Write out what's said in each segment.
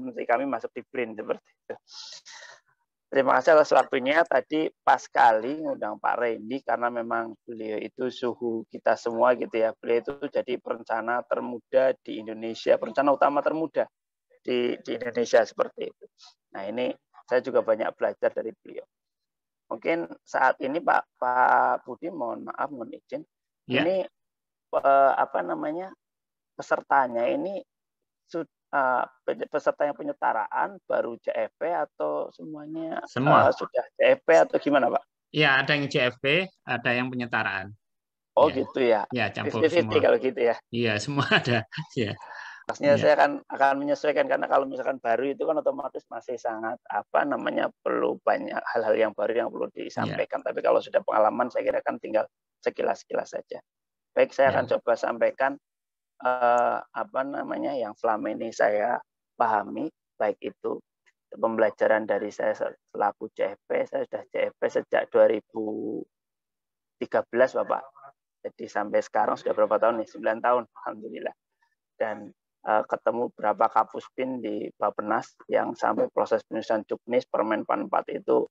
nanti kami masuk di BRIN seperti itu. Terima kasih atas waktunya. Tadi pas sekali ngundang Pak Randy karena memang beliau itu suhu kita semua gitu ya. Beliau itu jadi perencana termuda di Indonesia, perencana utama termuda di Indonesia seperti itu. Nah ini saya juga banyak belajar dari beliau. Mungkin saat ini Pak Budi, mohon maaf, mohon izin. Ya. Ini apa namanya, pesertanya ini peserta yang penyetaraan baru CFP atau semuanya Semua. sudah CFP atau gimana Pak? Ya, ada yang CFP, ada yang penyetaraan. Oh Ya. gitu ya. Ya, campur 50-50 semua. kalau gitu ya. Iya, semua ada. Ya. Pastinya Ya. saya akan menyesuaikan karena kalau misalkan baru itu kan otomatis masih sangat apa namanya, perlu banyak hal-hal yang baru yang perlu disampaikan. Tapi kalau sudah pengalaman saya kira kan tinggal sekilas-sekilas saja. Baik, saya akan coba sampaikan apa namanya yang selama ini saya pahami, baik itu pembelajaran dari saya selaku CFP. Saya sudah CFP sejak 2013 Bapak. Jadi sampai sekarang sudah berapa tahun nih? 9 tahun, alhamdulillah. Dan ketemu berapa Kapuspin di Bappenas yang sampai proses penyusunan juknis Permenpan 4 itu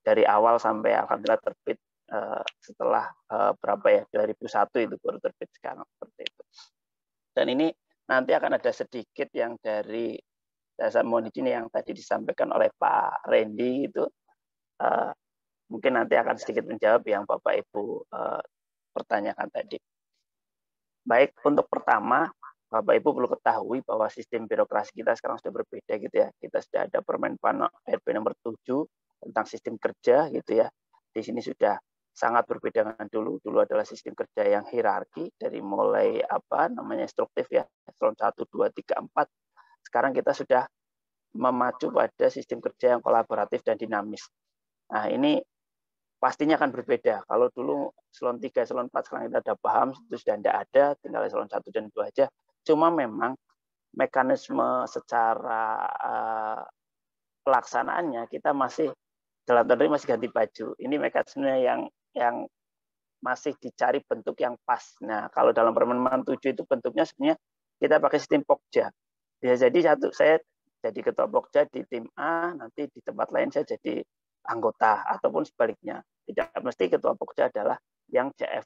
dari awal sampai alhamdulillah terbit setelah berapa ya, 2001 itu baru terbit sekarang seperti itu. Dan ini nanti akan ada sedikit yang dari saya mohon izin yang tadi disampaikan oleh Pak Randy itu mungkin nanti akan sedikit menjawab yang Bapak Ibu pertanyakan tadi. Baik, untuk pertama Bapak Ibu perlu ketahui bahwa sistem birokrasi kita sekarang sudah berbeda gitu ya. Kita sudah ada Permenpan RB nomor 7 tentang sistem kerja gitu ya. Di sini sudah sangat berbeda dengan dulu. Dulu adalah sistem kerja yang hierarki dari mulai apa namanya instruktif ya, eselon 1, 2, 3, 4. Sekarang kita sudah memacu pada sistem kerja yang kolaboratif dan dinamis. Nah, ini pastinya akan berbeda. Kalau dulu eselon 3, eselon 4 sekarang kita sudah paham, itu sudah tidak ada, tinggal eselon 1 dan 2 aja. Cuma memang mekanisme secara pelaksanaannya kita masih dalam tanda masih ganti baju. Ini mekanisme yang masih dicari bentuk yang pas. Nah, kalau dalam Permen 7 itu bentuknya sebenarnya kita pakai sistem Pokja. Ya, jadi saya jadi ketua Pokja di tim A, nanti di tempat lain saya jadi anggota ataupun sebaliknya. Tidak mesti ketua Pokja adalah yang CF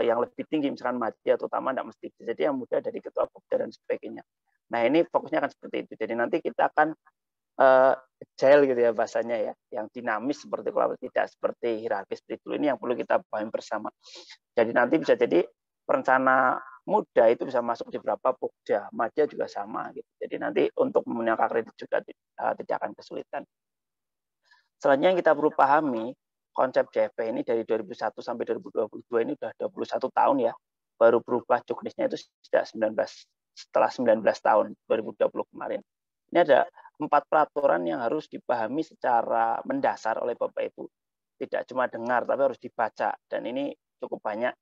yang lebih tinggi, misalkan Madya atau Utama tidak mesti. Jadi yang muda dari ketua Pokja dan sebagainya. Nah, ini fokusnya akan seperti itu. Jadi nanti kita akan agile gitu ya bahasanya ya, yang dinamis seperti kalau tidak seperti hierarkis seperti itu. Ini yang perlu kita pahami bersama. Jadi nanti bisa jadi perencana muda itu bisa masuk di beberapa Pokja, Madya juga sama gitu. Jadi nanti untuk memenuhi angka kredit juga tidak akan kesulitan. Selanjutnya yang kita perlu pahami, konsep CFP ini dari 2001 sampai 2022 ini sudah 21 tahun ya. Baru berubah juknisnya itu setelah 19 tahun 2020 kemarin. Ini ada 4 peraturan yang harus dipahami secara mendasar oleh Bapak Ibu. Tidak cuma dengar, tapi harus dibaca. Dan ini cukup banyak.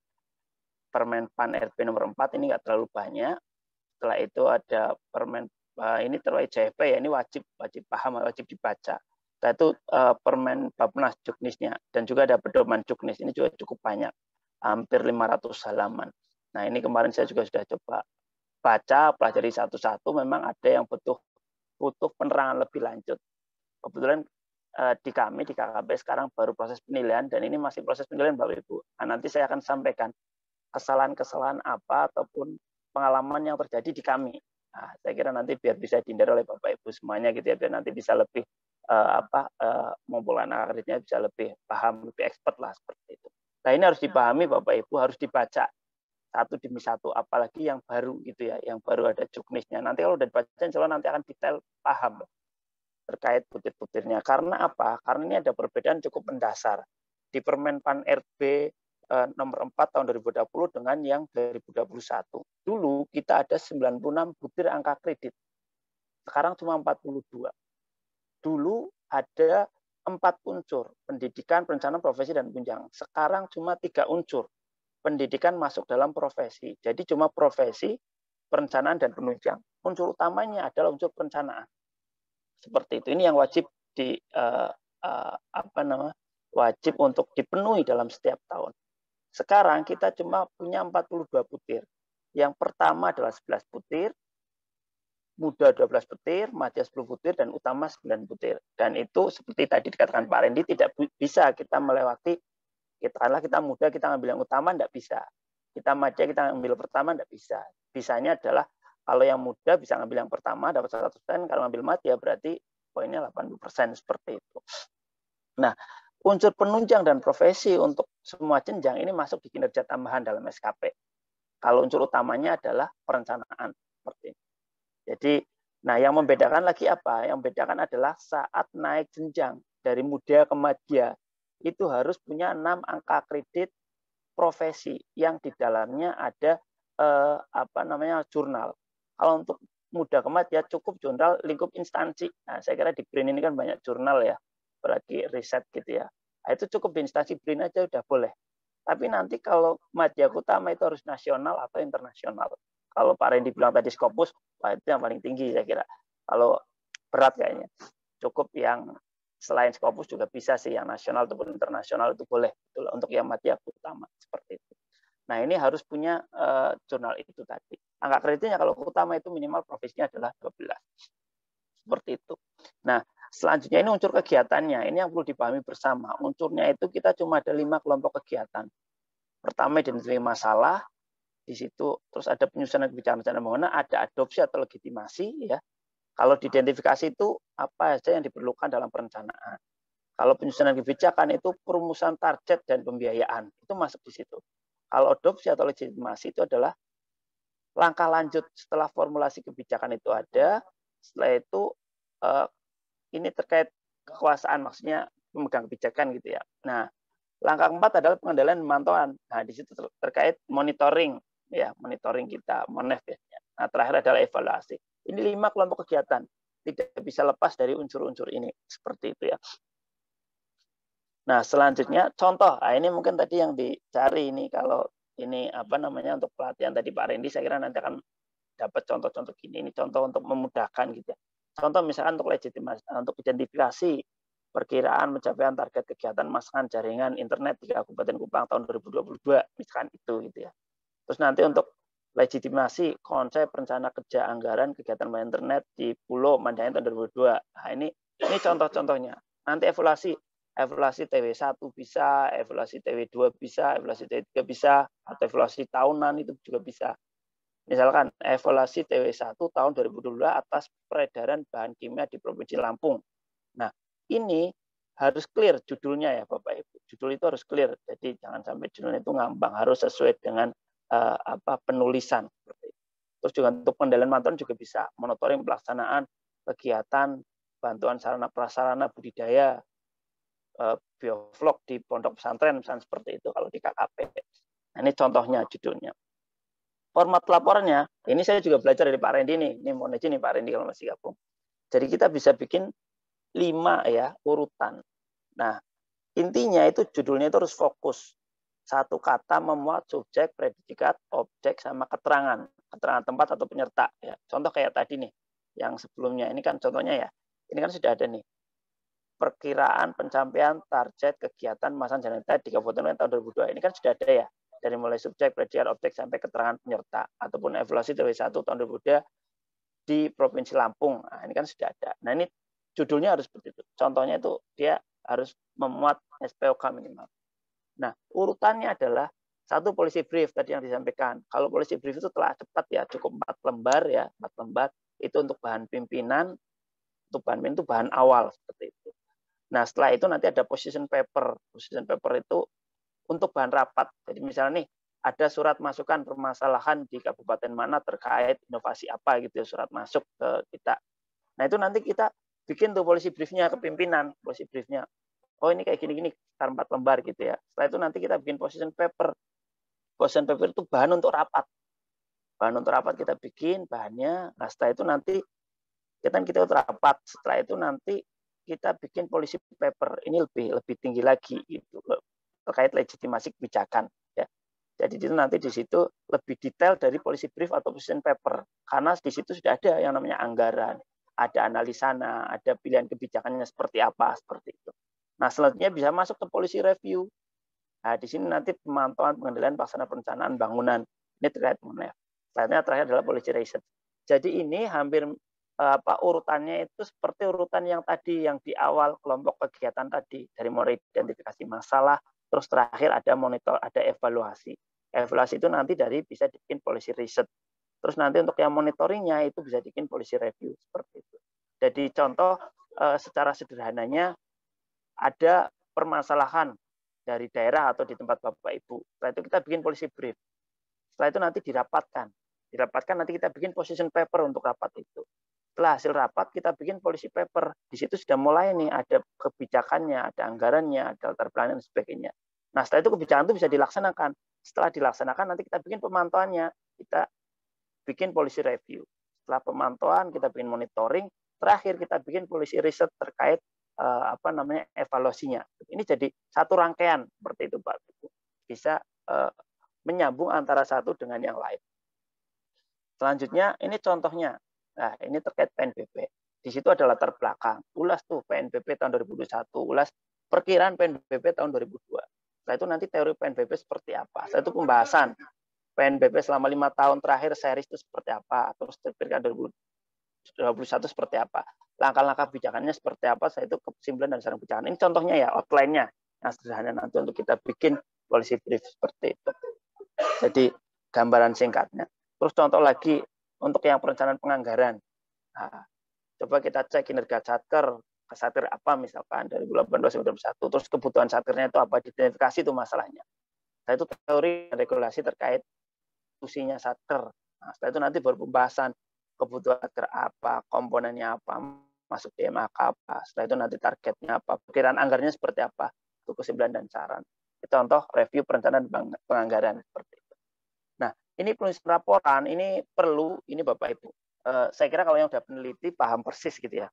Permenpan RB nomor 4 ini nggak terlalu banyak. Setelah itu ada ini terkait CFP ya, ini wajib paham, wajib dibaca. Setelah itu Permen Bappenas juknisnya. Dan juga ada pedoman juknis, ini juga cukup banyak. Hampir 500 halaman. Nah ini kemarin saya juga sudah coba baca, pelajari satu-satu, memang ada yang butuh penerangan lebih lanjut. Kebetulan di kami, di KKP sekarang baru proses penilaian, dan ini masih proses penilaian Bapak Ibu. Nah, nanti saya akan sampaikan kesalahan-kesalahan apa ataupun pengalaman yang terjadi di kami. Nah, saya kira nanti biar bisa dihindari oleh Bapak Ibu semuanya gitu ya, biar nanti bisa lebih mengumpulkan kreditnya bisa lebih paham, lebih expert lah seperti itu. Nah, ini harus dipahami Bapak Ibu, harus dibaca satu demi satu, apalagi yang baru gitu ya, yang baru ada juknisnya. Nanti kalau udah dibaca, insya Allah nanti akan detail paham terkait butir-butirnya. Karena apa? Karena ini ada perbedaan cukup mendasar di Permenpan RB nomor 4 tahun 2020 dengan yang 2021. Dulu kita ada 96 butir angka kredit. Sekarang cuma 42. Dulu ada 4 unsur, pendidikan, perencanaan, profesi, dan tunjangan. Sekarang cuma 3 unsur. Pendidikan masuk dalam profesi. Jadi cuma profesi, perencanaan, dan penunjang. Unsur utamanya adalah unsur perencanaan. Seperti itu. Ini yang wajib wajib untuk dipenuhi dalam setiap tahun. Sekarang kita cuma punya 42 butir. Yang pertama adalah 11 butir, muda 12 butir, madya 10 butir, dan utama 9 butir. Dan itu seperti tadi dikatakan Pak Randy, tidak bisa kita melewati, kita muda, kita ngambil yang utama, tidak bisa. Kita madya, kita ngambil pertama, tidak bisa. Bisanya adalah kalau yang muda bisa ngambil yang pertama, dapat 100%, kalau ngambil madya berarti poinnya 80%, seperti itu. Nah, unsur penunjang dan profesi untuk semua jenjang ini masuk di kinerja tambahan dalam SKP. Kalau unsur utamanya adalah perencanaan, seperti ini. Jadi, nah yang membedakan lagi apa? Yang membedakan adalah saat naik jenjang dari muda ke madya, itu harus punya 6 angka kredit profesi yang di dalamnya ada jurnal. Kalau untuk muda ke madya cukup jurnal lingkup instansi. Nah, saya kira di BRIN ini kan banyak jurnal ya, apalagi riset gitu ya. Nah, itu cukup di instansi BRIN aja udah boleh. Tapi nanti kalau madya utama itu harus nasional atau internasional. Kalau Pak Randy bilang tadi Scopus, wah itu yang paling tinggi saya kira. Kalau berat kayaknya, cukup yang selain Scopus juga bisa sih, yang nasional ataupun internasional itu boleh. Itulah untuk yang madya utama, seperti itu. Nah ini harus punya jurnal itu tadi. Angka kreditnya kalau utama itu minimal profesinya adalah 12. Seperti itu. Nah selanjutnya ini unsur kegiatannya. Ini yang perlu dipahami bersama. Unsurnya itu kita cuma ada 5 kelompok kegiatan. Pertama identifikasi masalah, di situ terus ada penyusunan kebijakan rencana pembangunan, ada adopsi atau legitimasi ya. Kalau diidentifikasi itu apa saja yang diperlukan dalam perencanaan. Kalau penyusunan kebijakan itu perumusan target dan pembiayaan, itu masuk di situ. Kalau adopsi atau legitimasi itu adalah langkah lanjut setelah formulasi kebijakan itu ada. Setelah itu ini terkait kekuasaan, maksudnya pemegang kebijakan gitu ya. Nah, langkah keempat adalah pengendalian dan pemantauan. Nah, di situ terkait monitoring ya, monitoring kita, monef ya. Nah, terakhir adalah evaluasi. Ini 5 kelompok kegiatan. Tidak bisa lepas dari unsur-unsur ini, seperti itu ya. Nah, selanjutnya contoh. Nah, ini mungkin tadi yang dicari ini, kalau ini untuk pelatihan tadi Pak Randy, saya kira nanti akan dapat contoh-contoh gini. Ini contoh untuk memudahkan gitu ya. Contoh misalkan untuk legitimasi, untuk identifikasi perkiraan pencapaian target kegiatan pemasangan jaringan internet di Kabupaten Kupang tahun 2022, misalkan itu gitu ya. Terus nanti untuk legitimasi konsep rencana kerja anggaran kegiatan internet di Pulau Mandayan tahun 2022. Nah, ini contoh-contohnya. Nanti evaluasi TW1 bisa, evaluasi TW2 bisa, evaluasi TW3 bisa, atau evaluasi tahunan itu juga bisa. Misalkan evaluasi TW1 tahun 2022 atas peredaran bahan kimia di Provinsi Lampung. Nah, ini harus clear judulnya ya Bapak Ibu. Judul itu harus clear. Jadi jangan sampai judulnya itu ngambang, harus sesuai dengan penulisan. Terus juga untuk pengendalian pantauan juga bisa, monitoring pelaksanaan kegiatan bantuan sarana prasarana budidaya, biovlog di pondok pesantren misalnya, seperti itu kalau di KKP. Nah, ini contohnya judulnya. Format laporannya, ini saya juga belajar dari Pak Randy nih. Ini mau nih Pak Randy kalau masih gabung. Jadi kita bisa bikin 5 ya urutan. Nah, intinya itu judulnya itu harus fokus. Satu kata memuat subjek, predikat, objek, sama keterangan tempat atau penyerta. Ya. Contoh kayak tadi nih, yang sebelumnya ini kan contohnya ya. Ini kan sudah ada nih. Perkiraan pencapaian target kegiatan pemasangan jaringan internet di Kabupaten tahun 2022. Ini kan sudah ada ya. Dari mulai subjek, predikat, objek, sampai keterangan penyerta. Ataupun evaluasi TW1 tahun 2022 di Provinsi Lampung. Nah, ini kan sudah ada. Nah, ini judulnya harus seperti itu. Contohnya itu dia harus memuat SPOK minimal. Nah, urutannya adalah satu polisi brief tadi yang disampaikan. Kalau polisi brief itu telah cepat ya, cukup 4 lembar ya, 4 lembar itu untuk bahan pimpinan, untuk bahan pimpinan itu bahan awal seperti itu. Nah, setelah itu nanti ada position paper. Position paper itu untuk bahan rapat. Jadi misalnya nih ada surat masukan permasalahan di kabupaten mana terkait inovasi apa gitu ya, surat masuk ke kita. Nah, itu nanti kita bikin tuh polisi briefnya ke pimpinan, polisi briefnya. Oh, ini kayak gini-gini, 4 lembar gitu ya. Setelah itu nanti kita bikin position paper. Position paper itu bahan untuk rapat. Bahan untuk rapat kita bikin bahannya. Nah, setelah itu nanti kita rapat. Setelah itu nanti kita bikin policy paper. Ini lebih tinggi lagi gitu, terkait legitimasi kebijakan ya. Jadi itu nanti di situ lebih detail dari policy brief atau position paper. Karena di situ sudah ada yang namanya anggaran, ada analisana, ada pilihan kebijakannya seperti apa, seperti itu. Nah, selanjutnya bisa masuk ke policy review. Nah, di sini nanti pemantauan pengendalian pelaksanaan perencanaan bangunan. Ini terkait monef. Selanjutnya terakhir adalah policy research. Jadi ini hampir urutannya itu seperti urutan yang tadi yang di awal kelompok kegiatan tadi, dari mulai identifikasi masalah, terus terakhir ada monitor, ada evaluasi. Evaluasi itu nanti dari bisa dibikin policy riset. Terus nanti untuk yang monitoringnya itu bisa dibikin policy review seperti itu. Jadi contoh secara sederhananya ada permasalahan dari daerah atau di tempat Bapak Ibu. Setelah itu kita bikin policy brief. Setelah itu nanti dirapatkan. Dirapatkan nanti kita bikin position paper untuk rapat itu. Setelah hasil rapat kita bikin policy paper. Di situ sudah mulai nih ada kebijakannya, ada anggarannya, ada latar belakang dan sebagainya. Nah, setelah itu kebijakan itu bisa dilaksanakan. Setelah dilaksanakan nanti kita bikin pemantauannya. Kita bikin policy review. Setelah pemantauan kita bikin monitoring. Terakhir kita bikin policy riset terkait evaluasinya. Ini jadi satu rangkaian seperti itu Pak. Bisa menyambung antara satu dengan yang lain. Selanjutnya ini contohnya. Nah, ini terkait PNBP. Di situ ada latar belakang. Ulas tuh PNBP tahun 2021, ulas perkiraan PNBP tahun 2002. Setelah itu nanti teori PNBP seperti apa. Setelah itu pembahasan PNBP selama 5 tahun terakhir series itu seperti apa. Terus perkiraan 2021 seperti apa. Langkah-langkah kebijakannya seperti apa, saya itu kesimpulan dan saran kebijakan. Ini contohnya ya, outline-nya. Yang sederhana nanti untuk kita bikin policy brief seperti itu. Jadi gambaran singkatnya. Terus contoh lagi untuk yang perencanaan penganggaran. Nah, coba kita cek kinerja satker, satker apa misalkan 2018-2021. Terus kebutuhan satkernya itu apa, identifikasi itu masalahnya. Nah, itu teori regulasi terkait fungsinya satker. Nah, setelah itu nanti baru pembahasan kebutuhan satker apa, komponennya apa, masuk DMAK apa, setelah itu nanti targetnya apa, perkiraan anggarannya seperti apa, itu kesimpulan dan saran. Itu contoh review perencanaan penganggaran seperti itu. Nah, ini penulisan laporan, ini perlu, ini Bapak Ibu. Saya kira kalau yang sudah peneliti paham persis gitu ya.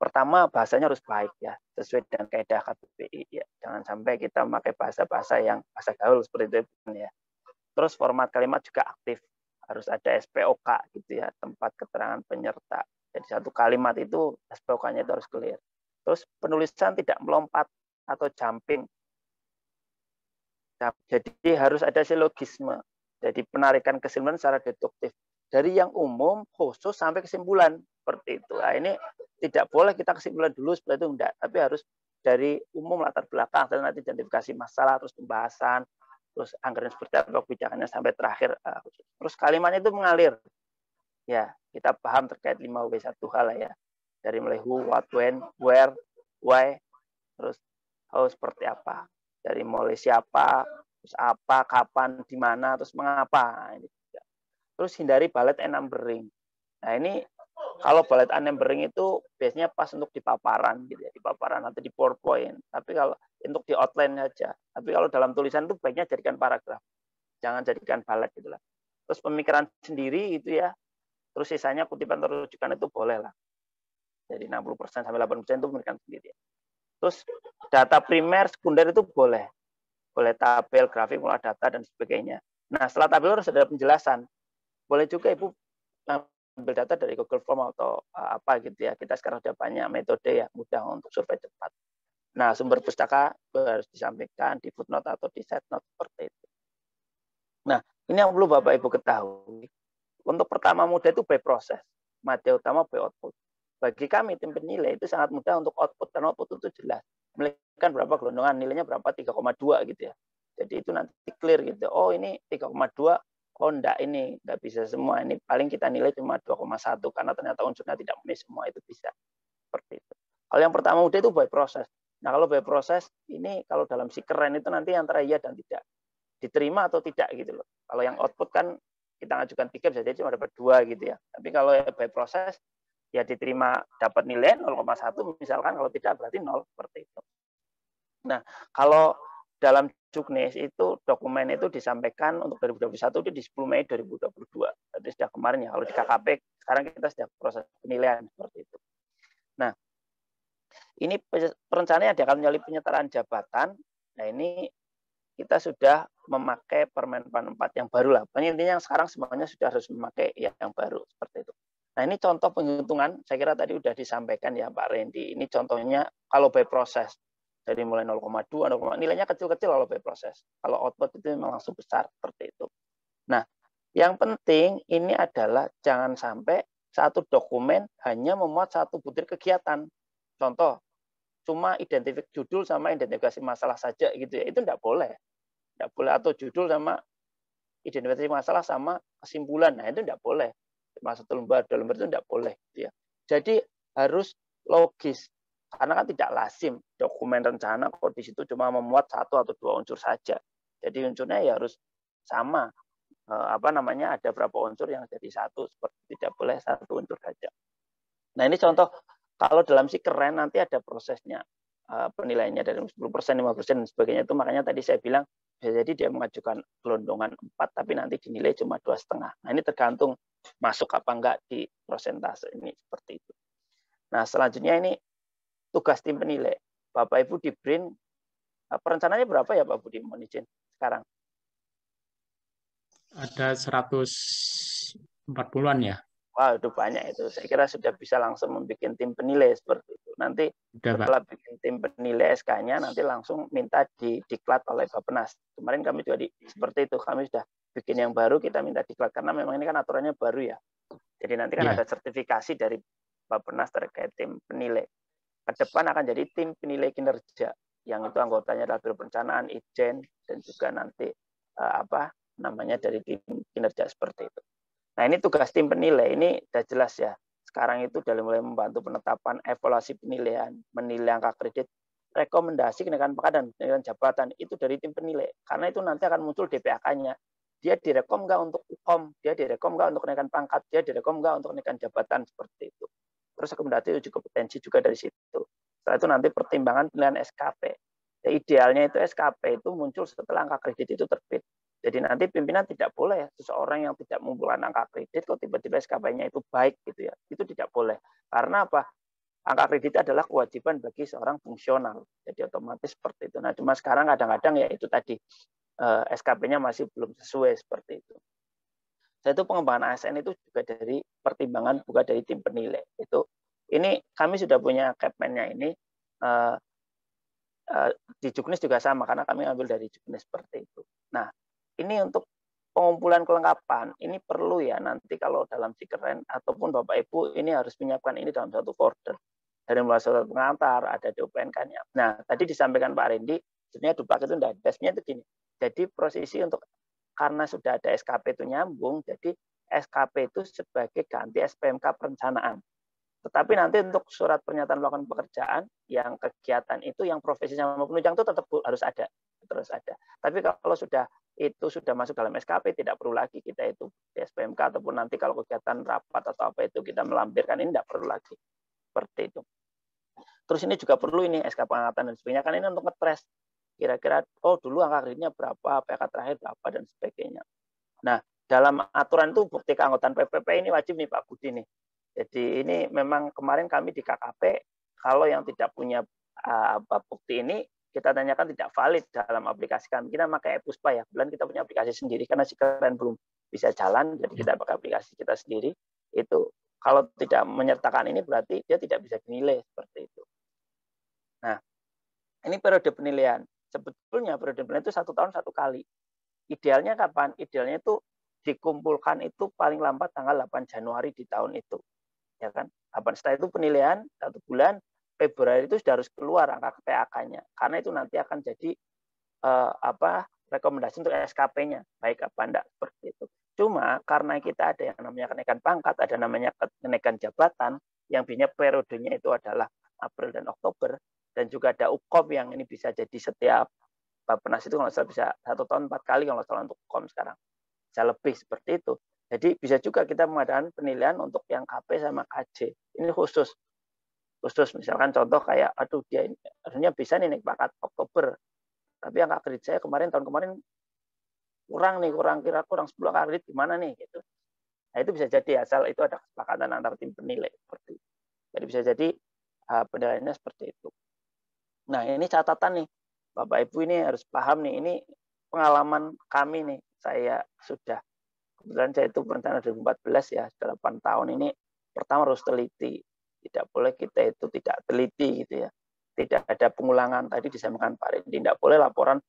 Pertama, bahasanya harus baik ya, sesuai dengan kaidah KBBI ya. Jangan sampai kita memakai bahasa-bahasa yang bahasa gaul seperti itu ya. Terus format kalimat juga aktif. Harus ada SPOK gitu ya, tempat keterangan penyerta. Jadi satu kalimat itu SPOK-nya itu harus clear. Terus penulisan tidak melompat atau jumping. Jadi harus ada silogisme. Jadi penarikan kesimpulan secara deduktif. Dari yang umum, khusus sampai kesimpulan. Seperti itu. Nah, ini tidak boleh kita kesimpulan dulu, seperti itu enggak. Tapi harus dari umum latar belakang, dan nanti identifikasi masalah, terus pembahasan, terus anggaran seperti apa kebijakannya sampai terakhir. Terus kalimatnya itu mengalir. Ya, kita paham terkait 5W1H lah ya. Dari mulai who, what, when, where, why, terus how seperti apa. Dari mulai siapa, terus apa, kapan, di mana, terus mengapa. Ini juga. Terus hindari bullet and numbering. Nah, ini kalau bullet and numbering itu biasanya pas untuk di paparan gitu ya, di paparan atau di PowerPoint. Tapi kalau untuk di outline saja. Tapi kalau dalam tulisan itu baiknya jadikan paragraf. Jangan jadikan bullet gitu lah. Terus pemikiran sendiri itu ya. Terus sisanya kutipan atau rujukan itu boleh lah. Jadi 60% sampai 80% itu pemikiran sendiri. Terus data primer, sekunder itu boleh. Boleh tabel, grafik, mulai data, dan sebagainya. Nah, setelah tabel harus ada penjelasan. Boleh juga Ibu ambil data dari Google Form atau apa gitu ya. Kita sekarang sudah banyak metode yang mudah untuk survei cepat. Nah, sumber pustaka harus disampaikan di footnote atau di side note seperti itu. Nah, ini yang perlu Bapak Ibu ketahui. Untuk pertama mudah itu by proses, materi utama by output. Bagi kami tim penilai itu sangat mudah untuk output, karena output itu jelas. Menilaikan berapa gelondongan, nilainya berapa 3,2 gitu ya. Jadi itu nanti clear gitu. Oh ini 3,2, oh enggak ini enggak bisa semua. Ini paling kita nilai cuma 2,1 karena ternyata unsurnya tidak memenuhi semua, itu bisa. Seperti itu. Kalau yang pertama mudah itu by proses. Nah kalau by proses ini kalau dalam si keren itu nanti antara iya dan tidak. Diterima atau tidak gitu loh. Kalau yang output kan kita ngajukan 3 bisa jadi cuma dapat 2 gitu ya. Tapi kalau by proses ya diterima dapat nilai 0,1 misalkan, kalau tidak berarti 0 seperti itu. Nah, kalau dalam Juknis itu dokumen itu disampaikan untuk 2021 itu di 10 Mei 2022. Jadi sudah kemarin ya. Kalau di KKP sekarang kita sudah proses penilaian seperti itu. Nah, ini perencanaan akan melalui penyetaraan jabatan. Nah, ini kita sudah memakai Permenpan 4 yang baru lah. Intinya yang sekarang semuanya sudah harus memakai yang baru seperti itu. Nah ini contoh penghitungan, saya kira tadi sudah disampaikan ya Pak Randy. Ini contohnya kalau by proses. Dari mulai 0,2, nilainya kecil-kecil kalau by proses. Kalau output itu memang langsung besar seperti itu. Nah yang penting ini adalah jangan sampai satu dokumen hanya memuat satu butir kegiatan. Contoh, cuma identifikasi judul sama identifikasi masalah saja gitu ya, itu tidak boleh. Tidak boleh, atau judul sama identifikasi masalah sama kesimpulan. Nah, itu tidak boleh. Masuk satu lembar, dua lembar itu tidak boleh gitu ya. Jadi harus logis. Karena kan tidak lazim dokumen rencana kok di situ cuma memuat satu atau dua unsur saja. Jadi unsurnya ya harus sama. Ada berapa unsur yang jadi satu, seperti tidak boleh satu unsur saja. Nah, ini contoh kalau dalam si keren nanti ada prosesnya, penilaiannya dari 10%, 5% dan sebagainya. Itu makanya tadi saya bilang bisa jadi dia mengajukan gelondongan 4 tapi nanti dinilai cuma 2,5. Nah, ini tergantung masuk apa enggak di prosentase ini, seperti itu. Nah, selanjutnya ini tugas tim penilai. Bapak Ibu di BRIN, perencanaannya berapa ya Pak Budi, mohon izin sekarang? Ada 140-an ya. Wah, itu banyak itu. Saya kira sudah bisa langsung membuat tim penilai seperti itu. Nanti Udah, setelah Pak. bikin tim penilai SK-nya, nanti langsung minta diklat oleh Bappenas. Kemarin kami juga seperti itu. Kami sudah bikin yang baru, kita minta diklat. Karena memang ini kan aturannya baru ya. Jadi nanti kan ada sertifikasi dari Bappenas terkait tim penilai. Ke depan akan jadi tim penilai kinerja. Yang itu anggotanya adalah Biro Perencanaan, Itjen, dan juga nanti dari tim kinerja seperti itu. Nah, ini tugas tim penilai, ini sudah jelas ya. Sekarang itu sudah mulai membantu penetapan evaluasi penilaian, menilai angka kredit, rekomendasi kenaikan pangkat dan kenaikan jabatan, itu dari tim penilai. Karena itu nanti akan muncul DPAK-nya. Dia direkom nggak untuk UKOM, dia direkom nggak untuk kenaikan pangkat, dia direkom nggak untuk kenaikan jabatan, seperti itu. Terus rekomendasi uji kompetensi juga dari situ. Setelah itu nanti pertimbangan penilaian SKP. Ya, idealnya itu SKP itu muncul setelah angka kredit itu terbit. Jadi nanti pimpinan tidak boleh seseorang yang tidak mengumpulkan angka kredit kok tiba-tiba SKP-nya itu baik gitu ya. Itu tidak boleh. Karena apa? Angka kredit adalah kewajiban bagi seorang fungsional. Jadi otomatis seperti itu. Nah, cuma sekarang kadang-kadang ya itu tadi SKP-nya masih belum sesuai seperti itu. Dan itu pengembangan ASN itu juga dari pertimbangan bukan dari tim penilai. Ini kami sudah punya Capman-nya ini. Di Juknis juga sama karena kami ambil dari Juknis seperti itu. Nah, ini untuk pengumpulan kelengkapan, ini perlu ya nanti kalau dalam Sikeren ataupun Bapak Ibu ini harus menyiapkan ini dalam satu folder. Dari mulai surat pengantar, ada DUPNK-nya. Nah, tadi disampaikan Pak Rendy, sebenarnya duplak itu tidak ada. Sebenarnya itu gini, jadi prosesi untuk, karena sudah ada SKP itu nyambung, jadi SKP itu sebagai ganti SPMK perencanaan. Tetapi nanti untuk surat pernyataan melakukan pekerjaan, yang kegiatan itu, yang profesi sama penunjang itu tetap harus ada. Terus ada. Tapi kalau itu sudah masuk dalam SKP, tidak perlu lagi kita itu di SPMK, ataupun nanti kalau kegiatan rapat atau apa itu kita melampirkan, ini tidak perlu lagi. Seperti itu. Terus ini juga perlu ini SK pengangkatan dan sebagainya, kan ini untuk ngetres. Kira-kira, dulu angka kreditnya berapa, PK terakhir berapa, dan sebagainya. Nah, dalam aturan itu bukti keanggotaan PPP ini wajib nih Pak Budi nih. Jadi ini memang kemarin kami di KKP, kalau yang tidak punya bukti ini, kita tanyakan tidak valid dalam aplikasi kami. Kita pakai e-Puspa ya, kebetulan kita punya aplikasi sendiri karena Sikeren belum bisa jalan, jadi kita pakai aplikasi kita sendiri. Itu kalau tidak menyertakan ini berarti dia tidak bisa dinilai seperti itu. Nah, ini periode penilaian. Sebetulnya periode penilaian itu 1 tahun 1 kali. Idealnya kapan? Idealnya itu dikumpulkan itu paling lambat tanggal 8 Januari di tahun itu. Ya kan? Setelah itu penilaian 1 bulan, Februari itu sudah harus keluar angka PAK-nya. Karena itu nanti akan jadi rekomendasi untuk SKP-nya, baik apa enggak, seperti itu. Cuma karena kita ada yang namanya kenaikan pangkat, ada namanya kenaikan jabatan, yang biasanya periodenya itu adalah April dan Oktober, dan juga ada UKOM yang ini bisa jadi setiap Bappenas itu kalau salah bisa 1 tahun 4 kali kalau salah untuk UKOM sekarang. Bisa lebih seperti itu. Jadi bisa juga kita mengadakan penilaian untuk yang KP sama KJ. Ini khusus misalkan contoh kayak dia ini harusnya bisa nih naik pangkat Oktober, tapi angka kredit saya tahun kemarin kurang 10 angka kredit gimana nih gitu. Nah, itu bisa jadi asal itu ada kesepakatan antar tim penilai seperti itu. Jadi bisa jadi penilaiannya seperti itu. Nah, ini catatan nih Bapak Ibu, ini harus paham nih, ini pengalaman kami nih, saya sudah kebetulan saya itu perencanaan 2014 ya, sudah 8 tahun ini. Pertama harus teliti, tidak boleh kita itu tidak teliti gitu ya. Tidak ada pengulangan, tadi disampaikan Pak Rendy, tidak boleh laporan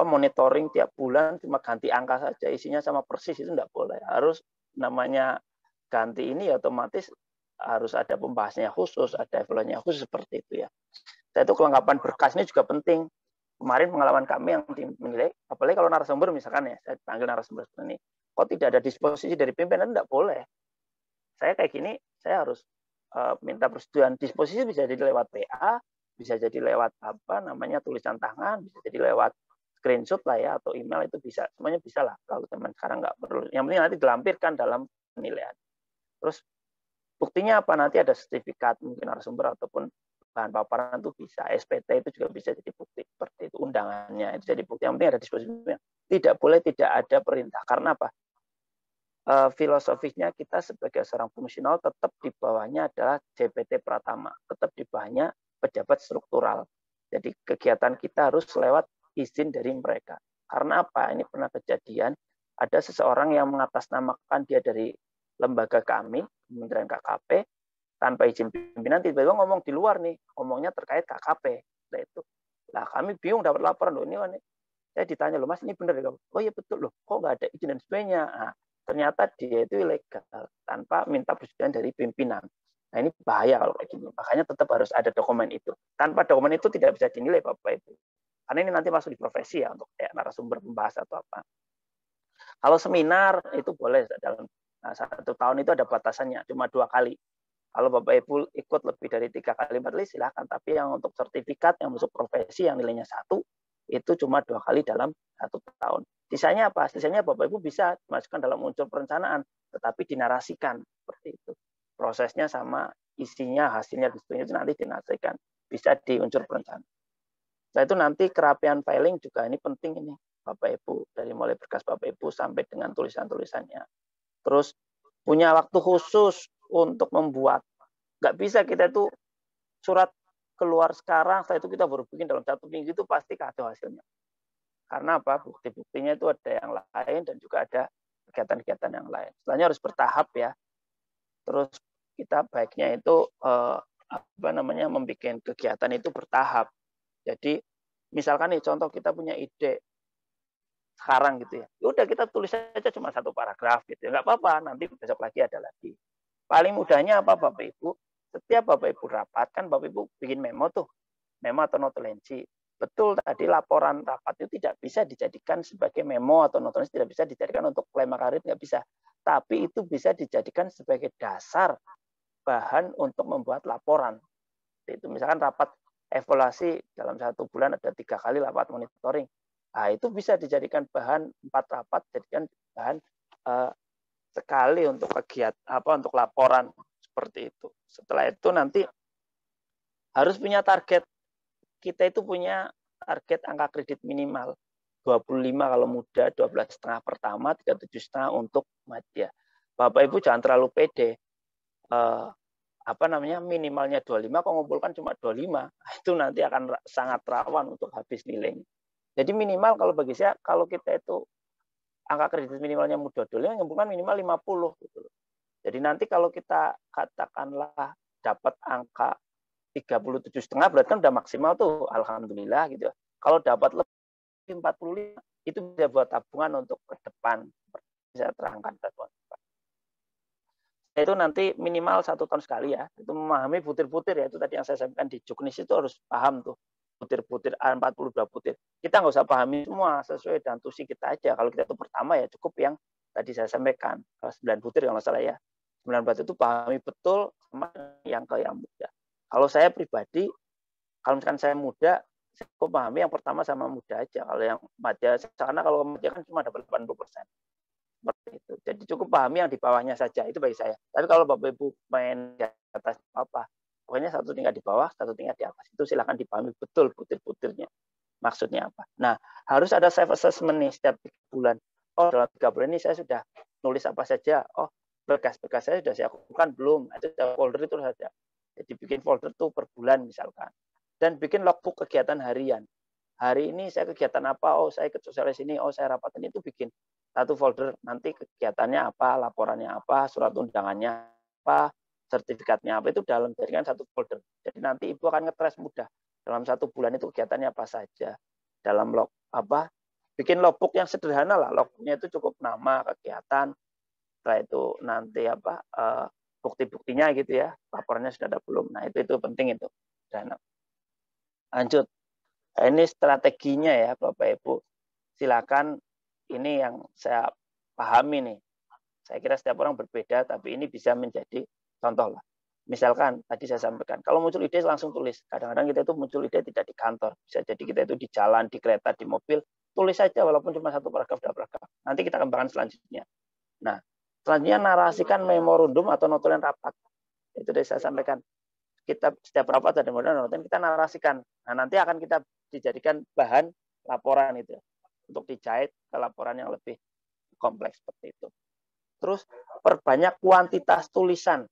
monitoring tiap bulan cuma ganti angka saja, isinya sama persis, itu tidak boleh. Harus namanya ganti ini ya otomatis harus ada pembahasannya khusus, ada evaluasinya khusus seperti itu ya. Saya itu kelengkapan berkas ini juga penting. Kemarin pengalaman kami yang menilai, apalagi kalau narasumber misalkan ya, saya panggil narasumber ini, kok tidak ada disposisi dari pimpinan, tidak boleh. Saya kayak gini, saya harus minta persetujuan. Disposisi bisa jadi lewat PA, bisa jadi lewat tulisan tangan, bisa jadi lewat screenshot lah ya, atau email itu bisa, semuanya bisa lah. Kalau teman sekarang nggak perlu. Yang penting nanti dilampirkan dalam penilaian. Terus buktinya apa? Nanti ada sertifikat mungkin narasumber ataupun bahan paparan itu bisa, SPT itu juga bisa jadi bukti seperti itu, undangannya itu jadi bukti. Yang penting ada disposisinya. Tidak boleh tidak ada perintah. Karena apa? Filosofinya kita sebagai seorang fungsional tetap di bawahnya adalah JPT Pratama, tetap di bawahnya pejabat struktural. Jadi kegiatan kita harus lewat izin dari mereka. Karena apa? Ini pernah kejadian, ada seseorang yang mengatasnamakan dia dari lembaga kami, Kementerian KKP, tanpa izin pimpinan, tiba-tiba ngomong di luar nih, ngomongnya terkait KKP. Nah, itu. Lah kami bingung dapat laporan loh, ini saya ditanya loh, Mas ini benar ya? Oh iya betul loh, kok nggak ada izin dan sebagainya. Nah, ternyata dia itu ilegal tanpa minta persetujuan dari pimpinan. Nah ini bahaya kalau kayak gini. Makanya tetap harus ada dokumen itu. Tanpa dokumen itu tidak bisa dinilai Bapak Ibu. Karena ini nanti masuk di profesi ya untuk kayak narasumber pembahas atau apa. Kalau seminar itu boleh dalam 1 tahun itu ada batasannya cuma 2 kali. Kalau Bapak Ibu ikut lebih dari 3 kali 4 kali silakan. Tapi yang untuk sertifikat yang masuk profesi yang nilainya 1 itu cuma 2 kali dalam 1 tahun. Sisanya apa? Sisanya Bapak Ibu bisa masukkan dalam unsur perencanaan, tetapi dinarasikan seperti itu. Prosesnya sama isinya, hasilnya itu nanti dinarasikan. Bisa di unsur perencanaan. Setelah itu nanti kerapian filing juga ini penting ini Bapak Ibu, dari mulai berkas Bapak Ibu sampai dengan tulisan-tulisannya. Terus punya waktu khusus untuk membuat. Nggak bisa kita itu surat keluar sekarang, setelah itu kita baru bikin dalam 1 minggu itu pasti kacau hasilnya. Karena apa? Bukti-buktinya itu ada yang lain dan juga ada kegiatan-kegiatan yang lain. Setelahnya harus bertahap ya. Terus kita baiknya itu membuat kegiatan itu bertahap. Jadi misalkan nih contoh kita punya ide sekarang gitu ya. Udah kita tulis saja cuma 1 paragraf gitu. Nggak apa-apa, nanti besok lagi ada lagi. Paling mudahnya apa Bapak Ibu? Setiap Bapak Ibu rapat, kan Bapak Ibu bikin memo tuh. Memo atau notulensi. Betul tadi laporan rapat itu tidak bisa dijadikan sebagai memo atau notulensi, tidak bisa dijadikan untuk klaim karir, nggak bisa. Tapi itu bisa dijadikan sebagai dasar bahan untuk membuat laporan. Itu misalkan rapat evaluasi dalam 1 bulan ada 3 kali rapat monitoring. Nah, itu bisa dijadikan bahan 4 rapat, jadikan bahan sekali untuk kegiatan untuk laporan seperti itu. Setelah itu nanti harus punya target. Kita itu punya target angka kredit minimal 25 kalau muda, 12,5 pertama, 37,5 untuk madya. Bapak Ibu jangan terlalu pede. Minimalnya 25 kok ngumpulkan cuma 25. Itu nanti akan sangat rawan untuk habis nilainya. Jadi minimal kalau bagi saya kalau kita itu angka kredit minimalnya muda dulu ngumpulkan minimal 50 gitu loh. Jadi nanti kalau kita katakanlah dapat angka 37,5 berarti kan udah maksimal tuh, alhamdulillah gitu. Kalau dapat lebih 45 itu bisa buat tabungan untuk ke depan. Saya terangkan tabungan. Itu nanti minimal 1 tahun sekali ya. Itu memahami butir-butir ya. Itu tadi yang saya sampaikan di Juknis itu harus paham tuh. Butir-butir 42 butir. Kita nggak usah pahami semua sesuai dengan tusi kita aja. Kalau kita itu pertama ya cukup yang tadi saya sampaikan. 9 butir kalau nggak salah ya. 9 butir itu pahami betul sama yang muda. Kalau saya pribadi, kalau misalkan saya muda, saya pahami yang pertama sama muda aja. Kalau yang madya, karena kalau madya kan cuma dapat 80%. Seperti itu. Jadi cukup pahami yang di bawahnya saja, itu bagi saya. Tapi kalau Bapak Ibu main di atas apa, pokoknya 1 tingkat di bawah, 1 tingkat di atas. Itu silakan dipahami betul butir-butirnya. Maksudnya apa? Nah, harus ada self assessment nih setiap 3 bulan. Oh, dalam 3 bulan ini saya sudah nulis apa saja. Oh, berkas-berkas saya sudah saya lakukan belum? Itu folder itu saja. Jadi bikin folder tuh per bulan misalkan. Dan bikin logbook kegiatan harian. Hari ini saya kegiatan apa? Oh, saya ikut sosialis ini. Oh, saya rapat ini. Itu bikin 1 folder. Nanti kegiatannya apa, laporannya apa, surat undangannya apa, sertifikatnya apa. Itu dalam jadikan 1 folder. Jadi nanti Ibu akan ngetres mudah. Dalam 1 bulan itu kegiatannya apa saja. Dalam bikin logbook yang sederhana lah. Logbooknya itu cukup nama, kegiatan, setelah itu nanti bukti-buktinya gitu ya, laporannya sudah ada belum. Nah, itu penting itu. Dan lanjut. Nah, ini strateginya ya Bapak Ibu. Silakan, ini yang saya pahami nih. Saya kira setiap orang berbeda, tapi ini bisa menjadi contoh lah. Misalkan tadi saya sampaikan, kalau muncul ide langsung tulis. Kadang-kadang kita itu muncul ide tidak di kantor, bisa jadi kita itu di jalan, di kereta, di mobil, tulis saja walaupun cuma 1 paragraf, 2 paragraf. Nanti kita kembangkan selanjutnya. Nah, selanjutnya narasikan memorandum atau notulen rapat. Itu tadi saya sampaikan. Kita setiap rapat ada notulen, kita narasikan. Nah, nanti akan kita dijadikan bahan laporan itu untuk dijahit ke laporan yang lebih kompleks seperti itu. Terus perbanyak kuantitas tulisan.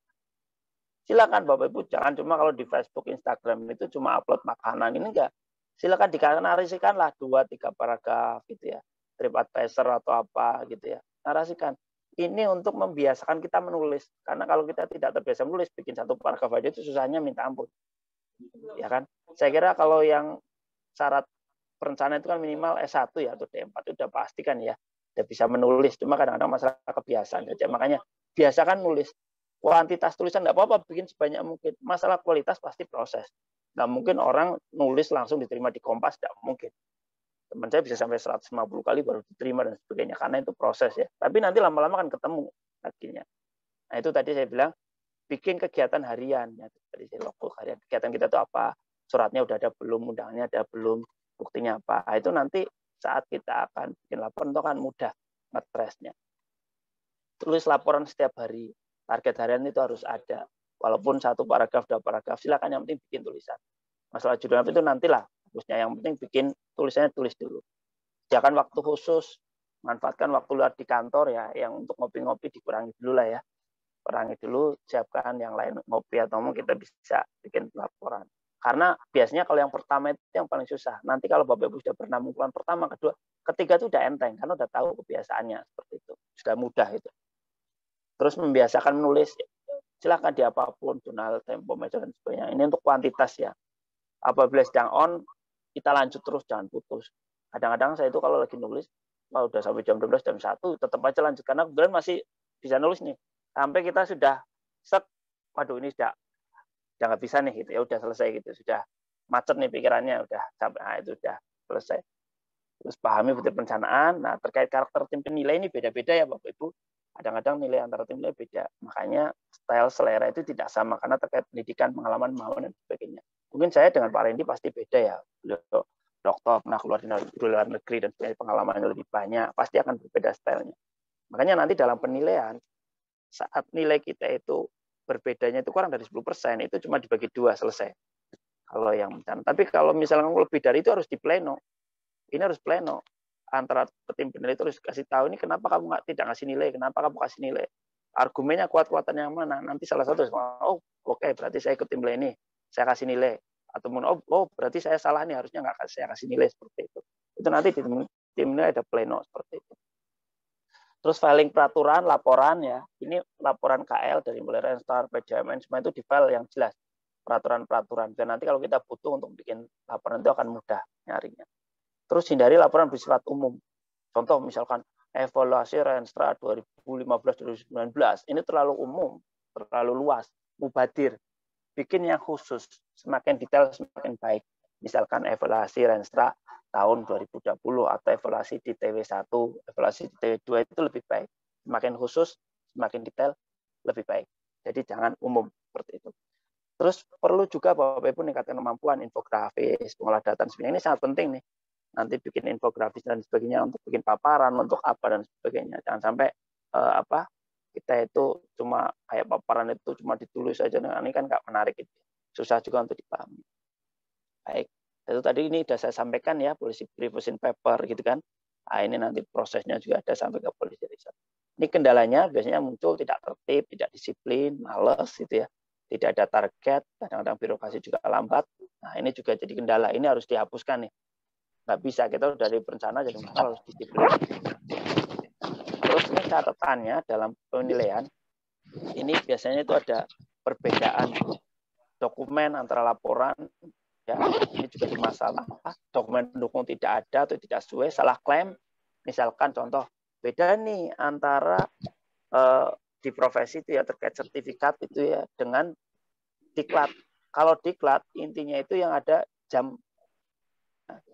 Silakan Bapak Ibu, jangan cuma kalau di Facebook, Instagram itu cuma upload makanan, ini enggak. Silakan dinarasikanlah 2-3 paragraf gitu ya. TripAdvisor atau apa gitu ya. Narasikan. Ini untuk membiasakan kita menulis. Karena kalau kita tidak terbiasa menulis, bikin 1 paragraf aja itu susahnya minta ampun. Ya kan? Saya kira kalau yang syarat perencanaan itu kan minimal S1 ya atau D4 itu udah pasti kan ya. Udah bisa menulis. Cuma kadang-kadang masalah kebiasaan saja. Makanya biasakan nulis. Kuantitas tulisan nggak apa-apa, bikin sebanyak mungkin. Masalah kualitas pasti proses. Nggak mungkin orang nulis langsung diterima di Kompas, nggak mungkin. Teman saya bisa sampai 150 kali baru diterima dan sebagainya, karena itu proses ya. Tapi nanti lama-lama kan ketemu akhirnya. Nah itu tadi saya bilang, bikin kegiatan harian. Ya, tadi saya logbook harian. Kegiatan kita itu apa? Suratnya udah ada belum, undangannya ada belum, buktinya apa. Nah, itu nanti saat kita akan bikin laporan itu kan mudah nge-trace-nya. Tulis laporan setiap hari. Target harian itu harus ada. Walaupun 1 paragraf, 2 paragraf, silakan yang penting bikin tulisan. Masalah judul apa itu nantilah. Harusnya yang penting bikin tulisannya tulis dulu. Jangan waktu khusus, manfaatkan waktu luar di kantor ya, yang untuk ngopi-ngopi dikurangi dulu lah ya. Kurangi dulu, siapkan yang lain ngopi atau mau kita bisa bikin laporan. Karena biasanya kalau yang pertama itu yang paling susah. Nanti kalau Bapak Ibu sudah pernah mengumpulan pertama, kedua, ketiga itu udah enteng, karena udah tahu kebiasaannya seperti itu. Sudah mudah itu. Terus membiasakan menulis, silakan di apapun, jurnal, Tempo, Meja, dan sebagainya. Ini untuk kuantitas ya. Apabila sedang on, kita lanjut terus, jangan putus. Kadang-kadang saya itu kalau lagi nulis, udah sampai jam 12, jam 1, tetap aja lanjut. Karena kemudian masih bisa nulis nih. Sampai kita sudah set, waduh ini sudah nggak bisa nih, gitu ya, udah selesai gitu. Sudah macet nih pikirannya, udah sampai, nah itu udah selesai. Terus pahami betul perencanaan. Nah, terkait karakter tim penilai ini beda-beda ya Bapak Ibu. Kadang-kadang nilai antara tim nilai beda. Makanya style selera itu tidak sama karena terkait pendidikan, pengalaman, dan sebagainya. Mungkin saya dengan Pak Randy pasti beda ya. Beliau dokter, pernah keluar di luar negeri dan sebagainya, pengalamannya lebih banyak. Pasti akan berbeda stylenya. Makanya nanti dalam penilaian, saat nilai kita itu berbedanya itu kurang dari 10%, itu cuma dibagi 2 selesai. Kalau yang tapi kalau misalnya lebih dari itu harus di pleno. Ini harus pleno. Antara tim penilai itu harus kasih tahu ini kenapa kamu tidak ngasih nilai, kenapa kamu kasih nilai, argumennya kuat-kuatan yang mana. Nanti salah satu, oh oke, berarti saya ikut tim penilai ini, saya kasih nilai. Atau oh berarti saya salah nih, harusnya nggak saya kasih nilai seperti itu. Itu nanti di tim penilai ada pleno seperti itu. Terus filing peraturan, laporan ya. Ini laporan KL dari mulai Renstar, PJMN, semua itu di file yang jelas. Peraturan-peraturan. Dan nanti kalau kita butuh untuk bikin laporan itu akan mudah nyarinya. Terus hindari laporan bersifat umum. Contoh misalkan evaluasi Renstra 2015-2019. Ini terlalu umum, terlalu luas, mubadir. Bikin yang khusus, semakin detail semakin baik. Misalkan evaluasi Renstra tahun 2020 atau evaluasi di TW1, evaluasi di TW2 itu lebih baik. Semakin khusus, semakin detail, lebih baik. Jadi jangan umum seperti itu. Terus perlu juga Bapak Ibu meningkatkan kemampuan infografis, pengolah data, sebagainya. Ini sangat penting nih. Nanti bikin infografis dan sebagainya untuk bikin paparan, untuk apa dan sebagainya. Jangan sampai kita itu cuma kayak paparan itu cuma ditulis saja. Nah, ini kan nggak menarik itu. Susah juga untuk dipahami. Baik. Itu tadi ini sudah saya sampaikan ya, polisi briefing paper gitu kan. Nah, ini nanti prosesnya juga ada sampai ke polisi riset. Ini kendalanya biasanya muncul tidak tertib, tidak disiplin, males gitu ya. Tidak ada target, kadang-kadang birokrasi juga lambat. Nah, ini juga jadi kendala. Ini harus dihapuskan nih. Nggak bisa, kita udah dari perencana jadi harus disiplin. Terus ini catatannya dalam penilaian, ini biasanya itu ada perbedaan dokumen antara laporan, ya ini juga masalah. Dokumen pendukung tidak ada atau tidak sesuai, salah klaim. Misalkan contoh, beda nih antara di profesi itu ya terkait sertifikat itu ya dengan diklat. Kalau diklat intinya itu yang ada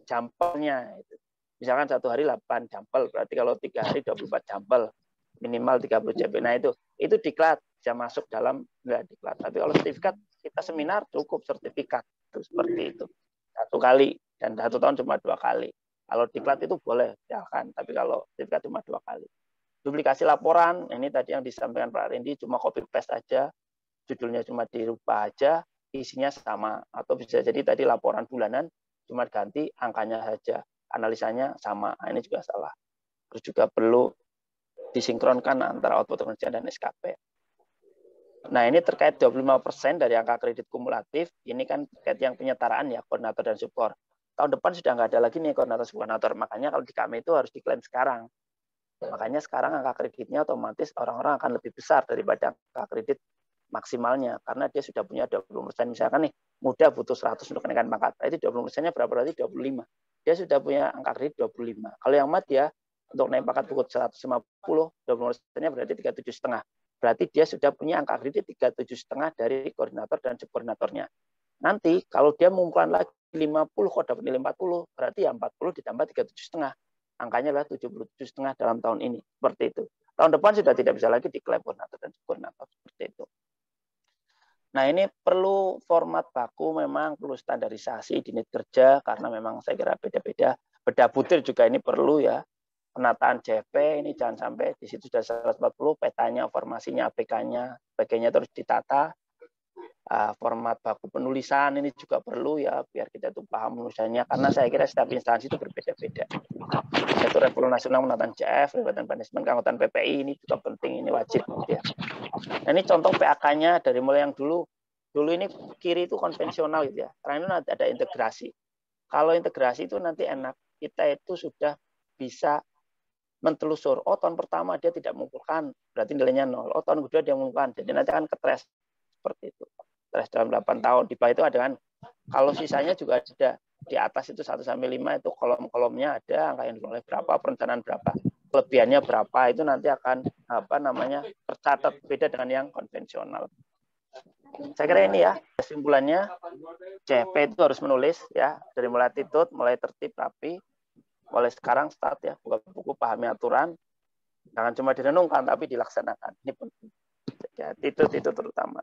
jampelnya itu. Misalkan 1 hari 8 jampel, berarti kalau 3 hari 24 jampel, minimal 30 JP. Nah itu diklat, bisa masuk dalam diklat. Tapi kalau sertifikat, kita seminar cukup sertifikat. Itu seperti itu. 1 kali, dan 1 tahun cuma 2 kali. Kalau diklat itu boleh, silakan. Tapi kalau sertifikat cuma 2 kali. Duplikasi laporan, ini tadi yang disampaikan Pak Rendi, cuma copy paste aja, judulnya cuma dirubah aja, isinya sama. Atau bisa jadi tadi laporan bulanan, cuma ganti angkanya saja, analisanya sama. Nah, ini juga salah. Terus juga perlu disinkronkan antara output pengerjaan dan SKP. Nah, ini terkait 25% dari angka kredit kumulatif. Ini kan terkait yang penyetaraan ya, koordinator dan support. Tahun depan sudah nggak ada lagi nih koordinator. Makanya kalau di kami itu harus diklaim sekarang. Makanya sekarang angka kreditnya otomatis orang-orang akan lebih besar daripada angka kredit maksimalnya. Karena dia sudah punya 20%. Misalkan nih, muda butuh 100 untuk kenaikan pangkat. Berarti 20%-nya berapa? Berarti 25. Dia sudah punya angka kredit 25. Kalau yang madya, untuk naik pangkat butuh 150, 20%-nya berarti 37,5. Berarti dia sudah punya angka kredit 37,5 dari koordinator dan subkoordinatornya. Nanti kalau dia mengumpulkan lagi 50 kok dapat nilai 40, berarti ya 40 ditambah 37,5. Angkanya adalah 77,5 dalam tahun ini. Seperti itu. Tahun depan sudah tidak bisa lagi diklaim koordinator dan subkoordinator. Seperti itu. Nah, ini perlu format baku, memang perlu standarisasi di unit kerja, karena memang saya kira beda-beda. Beda butir juga ini perlu ya. Penataan JP ini jangan sampai di situ sudah 140, petanya, formasinya, APK-nya, sebagainya terus ditata. Format baku penulisan ini juga perlu ya, biar kita tuh paham penulisannya, karena saya kira setiap instansi itu berbeda-beda. Yaitu Report Nasional Penataan CF, Rewatan Punishment, keanggotaan PPI ini juga penting, ini wajib ya. Nah, ini contoh PAK-nya dari mulai yang dulu ini kiri itu konvensional gitu ya. Karena ini nanti ada integrasi. Kalau integrasi itu nanti enak, kita itu sudah bisa mentelusur. Oh, tahun pertama dia tidak mengumpulkan, berarti nilainya 0. Oh, tahun kedua dia mengumpulkan, jadi nanti akan ketres seperti itu. Ketres dalam 8 tahun. Di bawah itu ada kan, kalau sisanya juga ada. Di atas itu 1 sampai 5 itu kolom-kolomnya ada, angka yang diperoleh berapa, perencanaan berapa, kelebihannya berapa, itu nanti akan tercatat, beda dengan yang konvensional. Saya kira ini ya kesimpulannya, CFP itu harus menulis ya, dari mulai attitude, mulai tertib rapi, mulai sekarang start ya, buka buku, pahami aturan, jangan cuma direnungkan tapi dilaksanakan. Ini penting. Ya, itu terutama.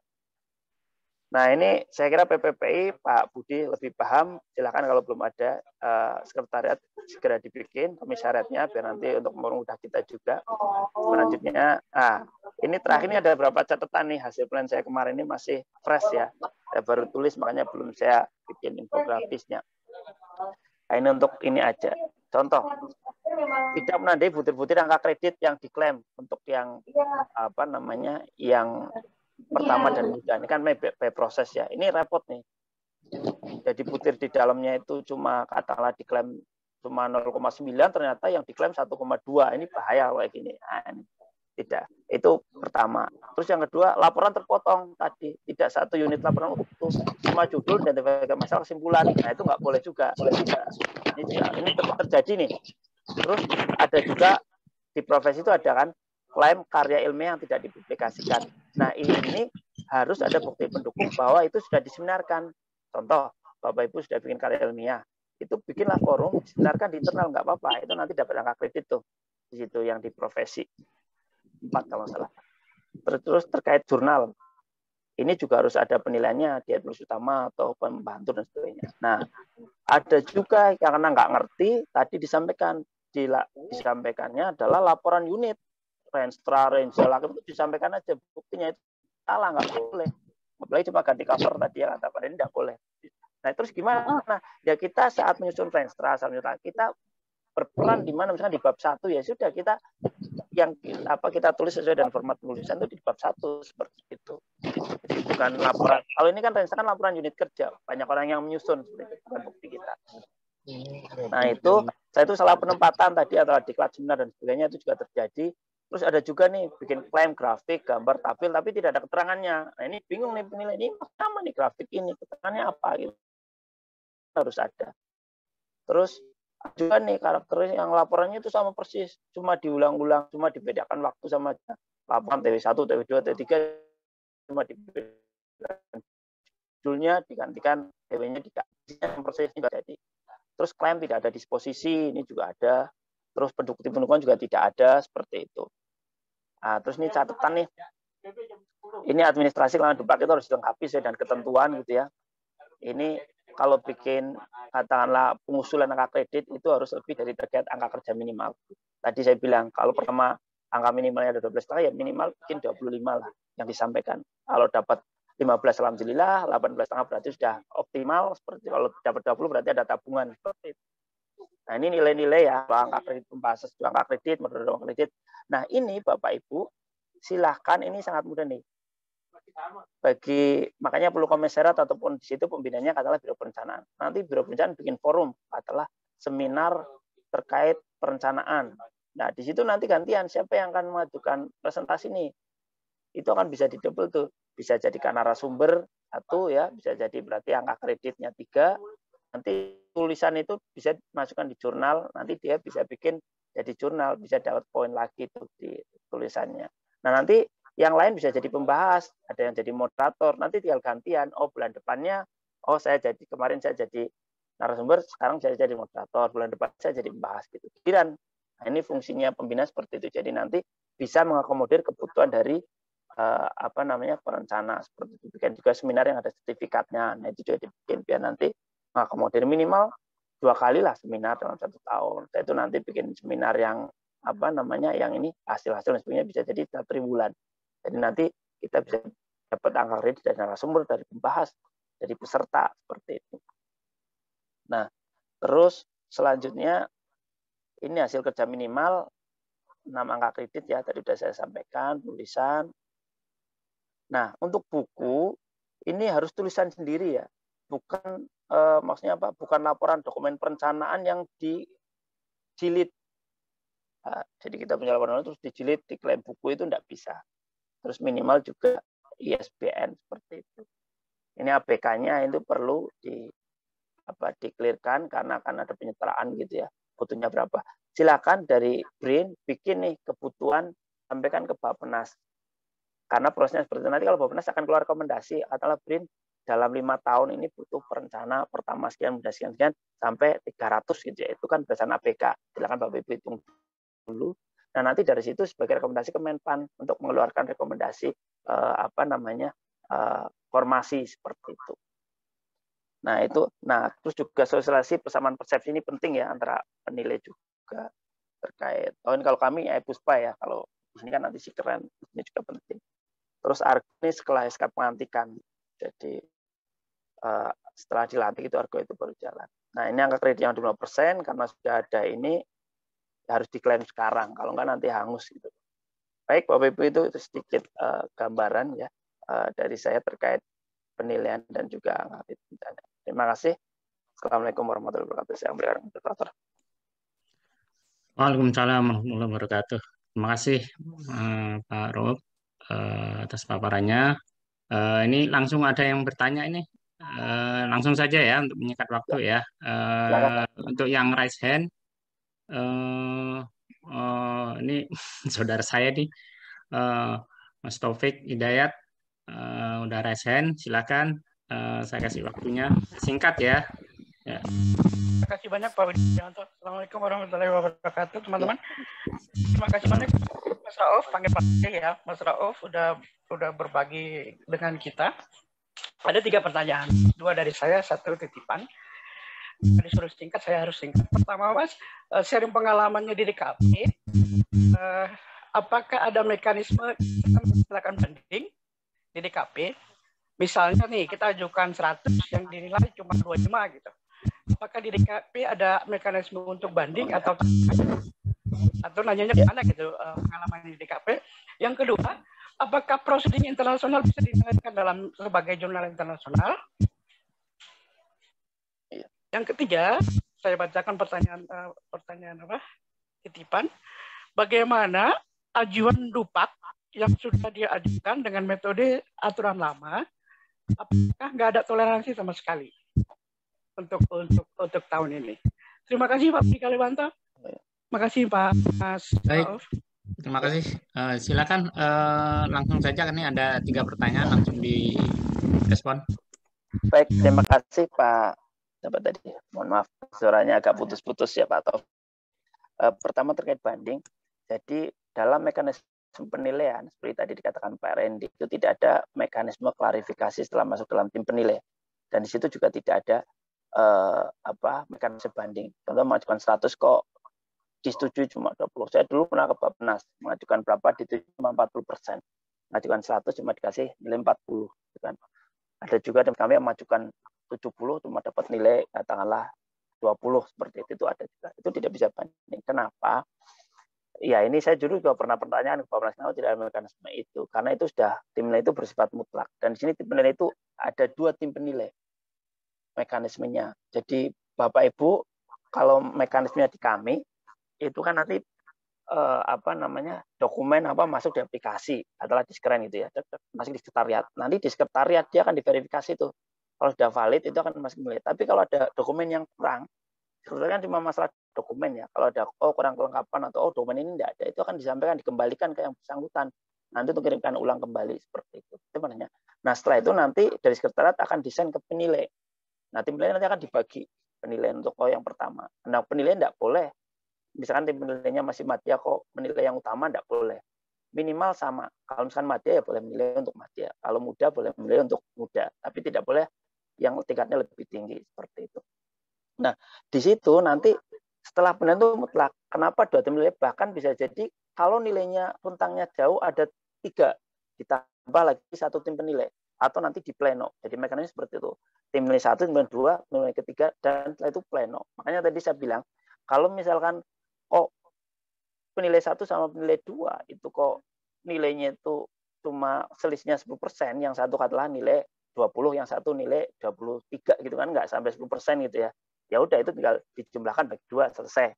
Nah, ini saya kira PPPI Pak Budi lebih paham. Silakan kalau belum ada sekretariat segera dibikin komisariatnya biar nanti untuk memudahkan kita juga. Selanjutnya, ini terakhir ini ada beberapa catatan nih, hasil plan saya kemarin ini masih fresh ya. Saya baru tulis makanya belum saya bikin infografisnya. Nah, ini untuk ini aja. Contoh, tidak menandai butir-butir angka kredit yang diklaim untuk yang yang pertama dan mudah. Ini kan by proses ya. Ini repot nih. Jadi butir di dalamnya itu cuma katakanlah diklaim cuma 0,9, ternyata yang diklaim 1,2. Ini bahaya kayak gini. Nah, ini tidak. Itu pertama. Terus yang kedua, laporan terpotong tadi. Tidak satu unit laporan utuh. Cuma judul dan masalah kesimpulan. Nah, itu nggak boleh juga. Ini terjadi nih. Terus ada juga di profesi itu ada kan klaim karya ilmiah yang tidak dipublikasikan. Nah, ini harus ada bukti pendukung bahwa itu sudah diseminarkan. Contoh, Bapak Ibu sudah bikin karya ilmiah, itu bikinlah forum, diseminarkan di internal, nggak apa-apa. Itu nanti dapat angka kredit tuh di situ yang di profesi 4 kalau salah. Terus terkait jurnal, ini juga harus ada penilaiannya, dia tulis utama atau pembantu dan sebagainya. Nah, ada juga yang karena nggak ngerti, tadi disampaikannya adalah laporan unit. Renstra, Rensela, itu disampaikan aja, buktinya itu salah, nggak boleh. Apalagi cuma ganti cover tadi ya, kata Pak Denny, nggak boleh. Nah, terus gimana? Ya kita saat menyusun Renstra, kita berperan di mana, misalnya di bab 1 ya sudah kita kita tulis sesuai dengan format penulisan itu di bab 1 seperti itu. Jadi bukan laporan. Kalau ini kan Renstra kan laporan unit kerja, banyak orang yang menyusun seperti itu, bukan bukti kita. Nah, saya itu salah penempatan tadi atau diklat seminar dan sebagainya itu juga terjadi. Terus ada juga nih bikin klaim grafik, gambar, tabel, tapi tidak ada keterangannya. Nah, ini bingung nih penilai ini sama nih grafik ini, keterangannya apa gitu. Harus ada. Terus juga nih karakternya yang laporannya itu sama persis, cuma diulang-ulang, cuma dibedakan waktu sama laporan TW1, TW2, TW3 cuma judulnya digantikan, TW-nya digantikan, prosesnya nggak jadi. Terus klaim tidak ada disposisi, ini juga ada. Terus bukti pendukung juga tidak ada, seperti itu. Nah, terus ini catatan nih. Ini administrasi lahan dupak itu harus dilengkapi sesuai dengan ketentuan gitu ya. Ini kalau bikin katakanlah pengusulan angka kredit itu harus lebih dari terkait angka kerja minimal. Tadi saya bilang kalau pertama angka minimalnya ada 12 tahun ya minimal bikin 25 lah yang disampaikan. Kalau dapat 15 alhamdulillah, 18,5 berarti sudah optimal. Seperti kalau dapat 20 berarti ada tabungan seperti itu. Nah, ini nilai-nilai ya, angka kredit pembahasan angka kredit, mendorong kredit. Nah, ini Bapak Ibu silahkan, ini sangat mudah nih. Makanya perlu komisariat ataupun di situ pembinanya katakanlah biro perencanaan. Nanti biro perencanaan bikin forum adalah seminar terkait perencanaan. Nah, di situ nanti gantian siapa yang akan mengajukan presentasi nih. Itu akan bisa didouble tuh. Bisa jadikan narasumber satu ya, bisa jadi berarti angka kreditnya 3. Nanti tulisan itu bisa masukkan di jurnal, nanti dia bisa bikin jadi jurnal, bisa dapat poin lagi tuh di tulisannya. Nah, nanti yang lain bisa jadi pembahas, ada yang jadi moderator, nanti tinggal gantian. Oh, bulan depannya, kemarin saya jadi narasumber, sekarang saya jadi moderator, bulan depan saya jadi pembahas gitu. Dan nah, ini fungsinya pembina seperti itu. Jadi nanti bisa mengakomodir kebutuhan dari perencana seperti itu. Bikin juga seminar yang ada sertifikatnya. Nah, itu juga dibikin biar nanti mengakomodir minimal 2 kali lah seminar dalam 1 tahun. Saya itu nanti bikin seminar yang yang ini hasil-hasil dan sebagainya bisa jadi 3 bulan. Jadi nanti kita bisa dapat angka kredit dari narasumber, dari pembahas, dari peserta seperti itu. Nah, terus selanjutnya ini hasil kerja minimal 6 angka kredit ya, tadi sudah saya sampaikan, tulisan. Nah, untuk buku ini harus tulisan sendiri ya. Bukan maksudnya apa? Bukan laporan dokumen perencanaan yang dijilid. Nah, jadi kita punya laporan terus dijilid, diklaim buku itu tidak bisa. Terus minimal juga ISBN seperti itu. Ini ABK-nya itu perlu diklirkan karena akan ada penyetaraan gitu ya. Butuhnya berapa? Silakan dari BRIN bikin nih kebutuhan, sampaikan ke Bappenas. Karena prosesnya seperti itu. Nanti kalau Bappenas akan keluar rekomendasi katakanlah BRIN dalam 5 tahun ini butuh perencana pertama sekian sampai 300 gitu ya. Itu kan berdasarkan ABK. Silakan Bapak Ibu hitung dulu. Nah, nanti dari situ sebagai rekomendasi ke Menpan untuk mengeluarkan rekomendasi formasi seperti itu. Nah, terus juga sosialisasi persamaan persepsi ini penting ya antara penilai juga terkait. Kalau kami ya Puspa ya, kalau di sini kan nanti si keren ini juga penting. Terus argo ini setelah SK pengantikan. Jadi setelah dilantik itu argo itu baru jalan. Nah, ini angka kredit yang 20% karena sudah ada ini harus diklaim sekarang, kalau enggak nanti hangus gitu. Baik Bapak Ibu, itu sedikit gambaran ya dari saya terkait penilaian dan juga angka kredit. Terima kasih. Assalamualaikum warahmatullahi wabarakatuh. Saya berikan moderator. Waalaikumsalam warahmatullahi wabarakatuh. Terima kasih Pak Rob atas paparannya. Ini langsung ada yang bertanya ini. Langsung saja ya untuk menyingkat waktu ya. Untuk yang raise hand, ini saudara saya nih, Mas Taufik Hidayat, udah raise hand, silakan. Saya kasih waktunya, singkat ya. Terima kasih banyak Pak Widianto. Assalamualaikum warahmatullahi wabarakatuh, teman-teman. Terima kasih banyak Mas Rauf, panggil Pak ya. Mas Rauf udah berbagi dengan kita. Ada 3 pertanyaan, 2 dari saya, 1 titipan. Disuruh singkat, saya harus singkat. Pertama, Mas, sharing pengalamannya di DKP. Apakah ada mekanisme kita melakukan banding di DKP? Misalnya nih, kita ajukan 100 yang dinilai cuma 25 gitu. Apakah di DKP ada mekanisme untuk banding atau nanyanya kemana gitu pengalaman di DKP? Yang kedua, apakah prosedur internasional bisa dinilaikan sebagai jurnal internasional? Yang ketiga, saya bacakan pertanyaan titipan. Bagaimana ajuan dupak yang sudah diajukan dengan metode aturan lama, apakah nggak ada toleransi sama sekali untuk tahun ini? Terima kasih Pak Budi Kaliwanto. Terima kasih Pak Mas. Baik. Terima kasih. Silakan langsung saja, ini ada 3 pertanyaan langsung direspon. Baik, terima kasih Pak. Dapat tadi. Mohon maaf, suaranya agak putus-putus ya Pak Taufik. Pertama terkait banding. Jadi dalam mekanisme penilaian seperti tadi dikatakan Pak Randy itu tidak ada mekanisme klarifikasi setelah masuk dalam tim penilai. Dan di situ juga tidak ada mekanisme banding. Contoh mengajukan 100 kok disetujui cuma 20. Saya dulu pernah ke Bappenas mengajukan berapa disetujui cuma 40%. Mengajukan 100 cuma dikasih nilai 40 gitu kan. Ada juga kami yang mengajukan 70 cuma dapat nilai katakanlah 20 seperti itu ada juga. Itu tidak bisa banding. Kenapa? Ya ini saya juga pernah pertanyaan ke Bapak Nas, tidak ada mekanisme itu karena itu sudah tim penilai itu bersifat mutlak dan di sini tim penilai itu ada 2 tim penilai mekanismenya. Jadi Bapak Ibu kalau mekanismenya di kami itu kan nanti dokumen masuk di aplikasi adalah di sekren gitu ya, masuk di sekretariat. Nanti di sekretariat dia akan diverifikasi tuh. Kalau sudah valid itu akan masuk nilai. Tapi kalau ada dokumen yang kurang, sebetulnya kan cuma masalah dokumen ya. Kalau ada kurang kelengkapan atau dokumen ini tidak ada, itu akan disampaikan dikembalikan ke yang bersangkutan. Nanti untuk kirimkan ulang kembali seperti itu. Itu maknanya. Nah setelah itu nanti dari sekretariat akan desain ke penilai. Nah tim penilai nanti akan dibagi penilaian untuk yang pertama. Nah penilaian tidak boleh. Misalkan tim penilainya masih madya kok menilai yang utama tidak boleh. Minimal sama. Kalau misalkan madya ya boleh menilai untuk madya. Kalau muda boleh menilai untuk muda. Tapi tidak boleh yang tingkatnya lebih tinggi seperti itu. Nah di situ nanti setelah penilaian itu mutlak. Kenapa 2 tim penilai? Bahkan bisa jadi kalau nilainya rentangnya jauh ada 3 ditambah lagi 1 tim penilai atau nanti di pleno. Jadi mekanisme seperti itu. Tim nilai 1, tim nilai 2, tim nilai ketiga dan setelah itu pleno. Makanya tadi saya bilang kalau misalkan penilai 1 sama penilai 2 itu kok nilainya itu cuma selisihnya 10%, yang satu katakanlah nilai 20, yang satu nilai 23 gitu kan, nggak sampai 10% gitu ya. Ya udah itu tinggal dijumlahkan bagi 2 selesai.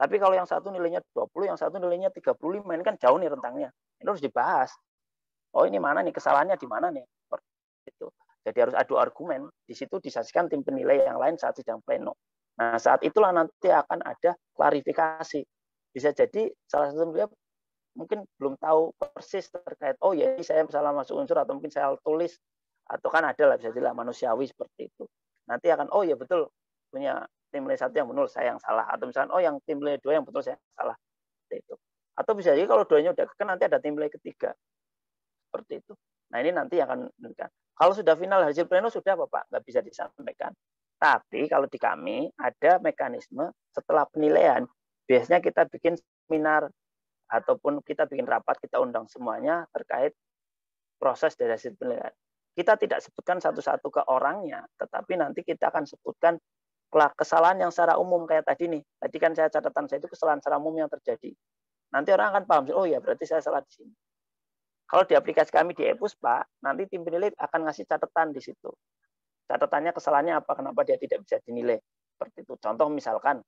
Tapi kalau yang satu nilainya 20, yang satu nilainya 35, ini kan jauh nih rentangnya. Ini harus dibahas. Oh ini mana nih kesalahannya di mana nih? Itu. Jadi harus adu argumen. Di situ disaksikan tim penilai yang lain saat sidang pleno. Nah saat itulah nanti akan ada klarifikasi. Bisa jadi salah satu beliau mungkin belum tahu persis terkait oh ya ini saya salah masuk unsur atau mungkin saya tulis atau kan ada lah bisa jadi manusiawi seperti itu. Nanti akan oh ya betul punya tim nilai 1 yang benar saya yang salah atau misalkan oh yang tim nilai 2 yang betul saya yang salah seperti itu. Atau bisa jadi kalau duanya udah kan nanti ada tim nilai ketiga seperti itu. Nah ini nanti akan menentukan. Kalau sudah final hasil pleno sudah Bapak nggak bisa disampaikan. Tapi kalau di kami ada mekanisme setelah penilaian biasanya kita bikin seminar ataupun kita bikin rapat, kita undang semuanya terkait proses dari hasil penilaian. Kita tidak sebutkan satu-satu ke orangnya, tetapi nanti kita akan sebutkan kesalahan yang secara umum kayak tadi nih. Tadi kan catatan saya itu kesalahan secara umum yang terjadi. Nanti orang akan paham, oh ya berarti saya salah di sini. Kalau di aplikasi kami di EPUS Pak, nanti tim penilai akan ngasih catatan di situ. Catatannya kesalahannya apa, kenapa dia tidak bisa dinilai. Seperti itu. Contoh misalkan,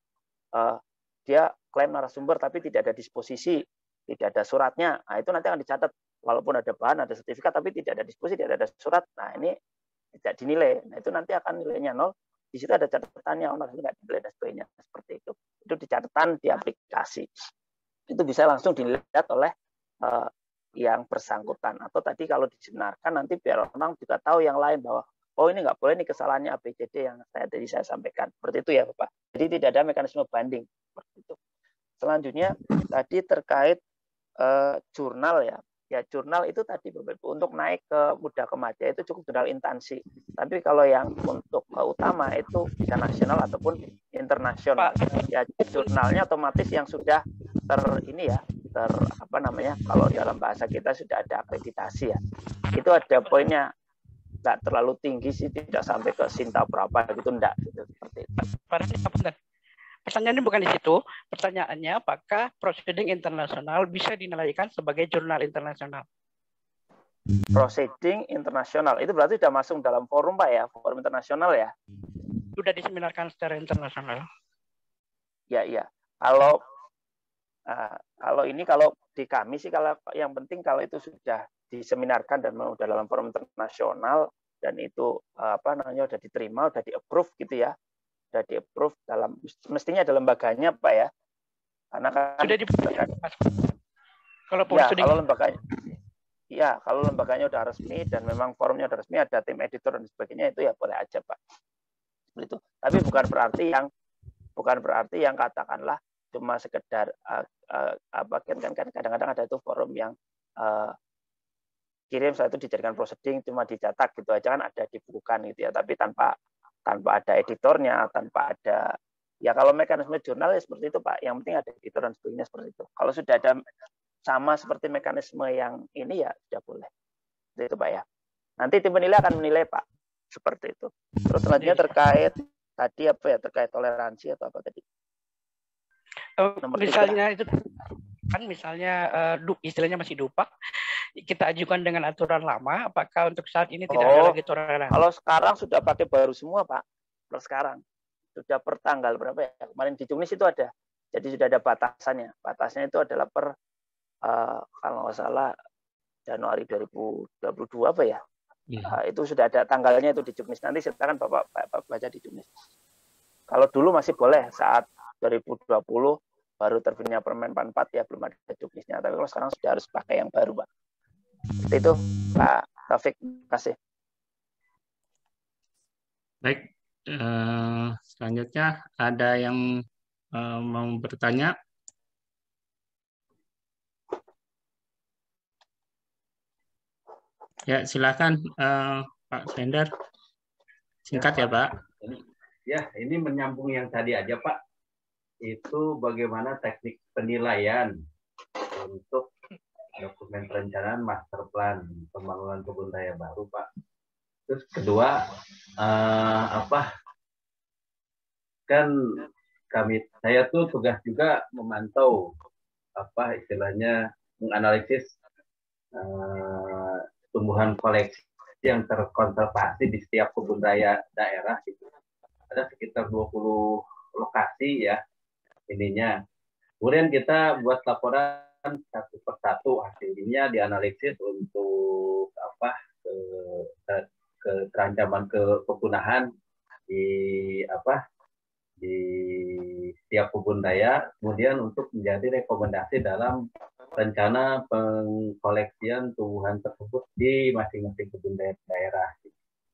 dia klaim narasumber tapi tidak ada disposisi, tidak ada suratnya. Nah, itu nanti akan dicatat walaupun ada bahan, ada sertifikat tapi tidak ada disposisi, tidak ada surat. Nah, ini tidak dinilai. Nah, itu nanti akan nilainya 0. Di situ ada catatannya, oh nggak dinilai dan sebagainya. Seperti itu. Itu dicatatkan di aplikasi. Itu bisa langsung dilihat oleh yang bersangkutan. Atau tadi kalau dibenarkan nanti biar orang juga tahu yang lain bahwa oh ini nggak boleh nih kesalahannya ABCD yang tadi saya sampaikan. Seperti itu ya Bapak. Jadi tidak ada mekanisme banding. Seperti itu. Selanjutnya tadi terkait jurnal ya. Ya jurnal itu tadi Bapak Ibu untuk naik ke muda ke madya itu cukup jurnal intansi. Tapi kalau yang untuk utama itu bisa nasional ataupun internasional. Ya jurnalnya otomatis yang sudah kalau dalam bahasa kita sudah ada akreditasi ya. Itu ada poinnya. Nggak terlalu tinggi sih, tidak sampai ke Sinta berapa gitu, enggak gitu, seperti itu. Pertanyaannya bukan di situ. Pertanyaannya apakah proceeding internasional bisa dinilaikan sebagai jurnal internasional? Proceeding internasional itu berarti sudah masuk dalam forum Pak ya, forum internasional ya? Sudah diseminarkan secara internasional. Ya iya. Kalau di kami sih kalau yang penting kalau itu sudah diseminarkan dan sudah dalam forum internasional dan itu sudah diterima, sudah di-approve gitu ya. Sudah di-approve mestinya ada lembaganya Pak ya. Karena kan sudah Kalau Ya, Polri sudah kalau lembaganya, ya kalau lembaganya udah resmi dan memang forumnya udah resmi, ada tim editor dan sebagainya, itu ya boleh aja Pak. Seperti itu. Tapi bukan berarti yang katakanlah cuma sekedar apa kan kadang-kadang ada itu forum yang kirim setelah itu dijadikan proceeding cuma dicetak gitu aja, kan ada dibukukan gitu ya, tapi tanpa ada editornya, tanpa ada, ya kalau mekanisme jurnal ya seperti itu Pak, yang penting ada editor dan sebagainya seperti itu. Kalau sudah ada sama seperti mekanisme yang ini ya sudah boleh. Seperti itu Pak ya. Nanti tim penilai akan menilai Pak. Seperti itu. Terus selanjutnya terkait tadi apa ya, terkait toleransi atau apa tadi? misalnya itu kan misalnya istilahnya masih dupak, kita ajukan dengan aturan lama, apakah untuk saat ini tidak ada lagi toleransi? Kalau sekarang sudah pakai baru semua Pak. Kalau sekarang sudah per tanggal berapa ya? Kemarin di Jumnis itu ada. Jadi sudah ada batasannya. Batasnya itu adalah per kalau nggak salah Januari 2022 apa ya? Itu sudah ada tanggalnya itu di Jumnis. Nanti silakan Bapak baca di Jumnis. Kalau dulu masih boleh saat 2020 baru terbitnya Permen 44 ya belum ada Jumnisnya. Tapi kalau sekarang sudah harus pakai yang baru Pak. Seperti itu Pak Taufik. Terima kasih. Baik, selanjutnya ada yang mau bertanya? Ya, silakan Pak Sender. Singkat ya Pak. Ya, ini menyambung yang tadi aja Pak. Itu bagaimana teknik penilaian untuk dokumen perencanaan master plan pembangunan kebun raya baru Pak. Terus kedua, kan saya tuh tugas juga memantau istilahnya menganalisis tumbuhan koleksi yang terkonservasi di setiap kebun raya daerah gitu. Ada sekitar 20 lokasi ya ininya. Kemudian kita buat laporan satu persatu, hasilnya dianalisis untuk keterancaman kepunahan di setiap kebun raya, kemudian untuk menjadi rekomendasi dalam rencana pengkoleksian tumbuhan tersebut di masing-masing kebun daerah.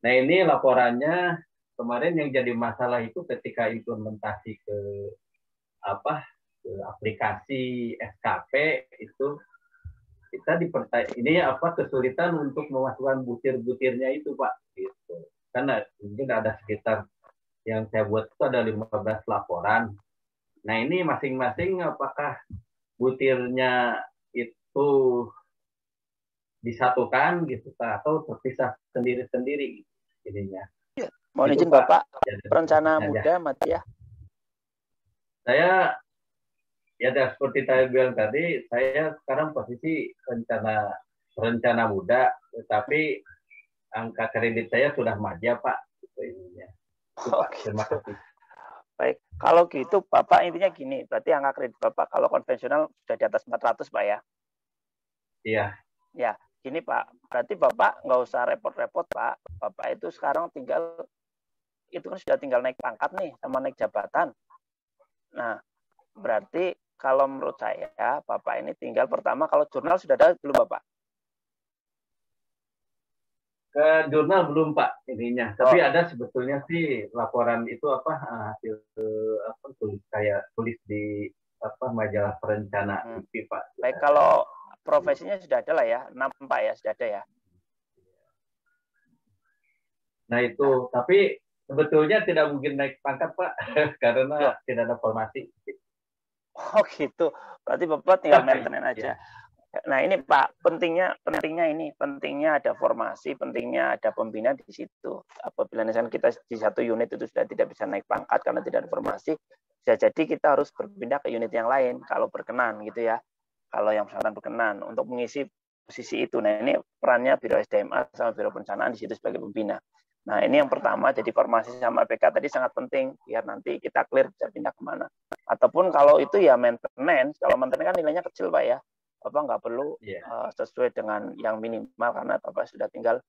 Nah ini laporannya kemarin yang jadi masalah itu ketika implementasi ke aplikasi SKP itu kita ini kesulitan untuk memasukkan butir-butirnya itu Pak gitu. Karena mungkin ada sekitar yang saya buat itu ada 15 laporan. Nah ini masing-masing apakah butirnya itu disatukan gitu Pak atau terpisah sendiri-sendiri jadinya. Mohon izin Bapak, perencana muda Matya. Saya ya seperti saya bilang tadi, saya sekarang posisi rencana muda, tetapi angka kredit saya sudah madya Pak. Terima kasih. Baik, kalau gitu Bapak intinya gini, berarti angka kredit Bapak kalau konvensional sudah di atas 400 Pak ya? Iya. Ya, gini Pak, berarti Bapak nggak usah repot-repot Pak. Bapak itu sekarang itu kan sudah tinggal naik pangkat nih sama naik jabatan. Nah, berarti kalau menurut saya Bapak ini tinggal pertama kalau jurnal sudah ada belum Bapak? Ke jurnal belum Pak ininya, tapi ada sebetulnya sih laporan itu hasil tulis di majalah perencanaan Pak. Baik, kalau profesinya sudah ada lah ya, 6 Pak ya sudah ada ya. Nah itu, tapi sebetulnya tidak mungkin naik pangkat Pak karena tidak ada formasi. Oh gitu, berarti Bapak tinggal maintenance aja. Nah ini Pak, pentingnya ada formasi, pentingnya ada pembinaan di situ. Apabila misalnya kita di satu unit itu sudah tidak bisa naik pangkat karena tidak ada formasi, bisa jadi kita harus berpindah ke unit yang lain kalau berkenan gitu ya. Kalau yang bersangkutan berkenan untuk mengisi posisi itu. Nah ini perannya Biro SDMA sama Biro Perencanaan di situ sebagai pembina. Nah ini yang pertama, jadi formasi sama PK tadi sangat penting biar nanti kita clear bisa pindah kemana. Ataupun kalau itu ya maintenance, kalau maintenance kan nilainya kecil Pak ya. Bapak nggak perlu sesuai dengan yang minimal karena Bapak sudah tinggal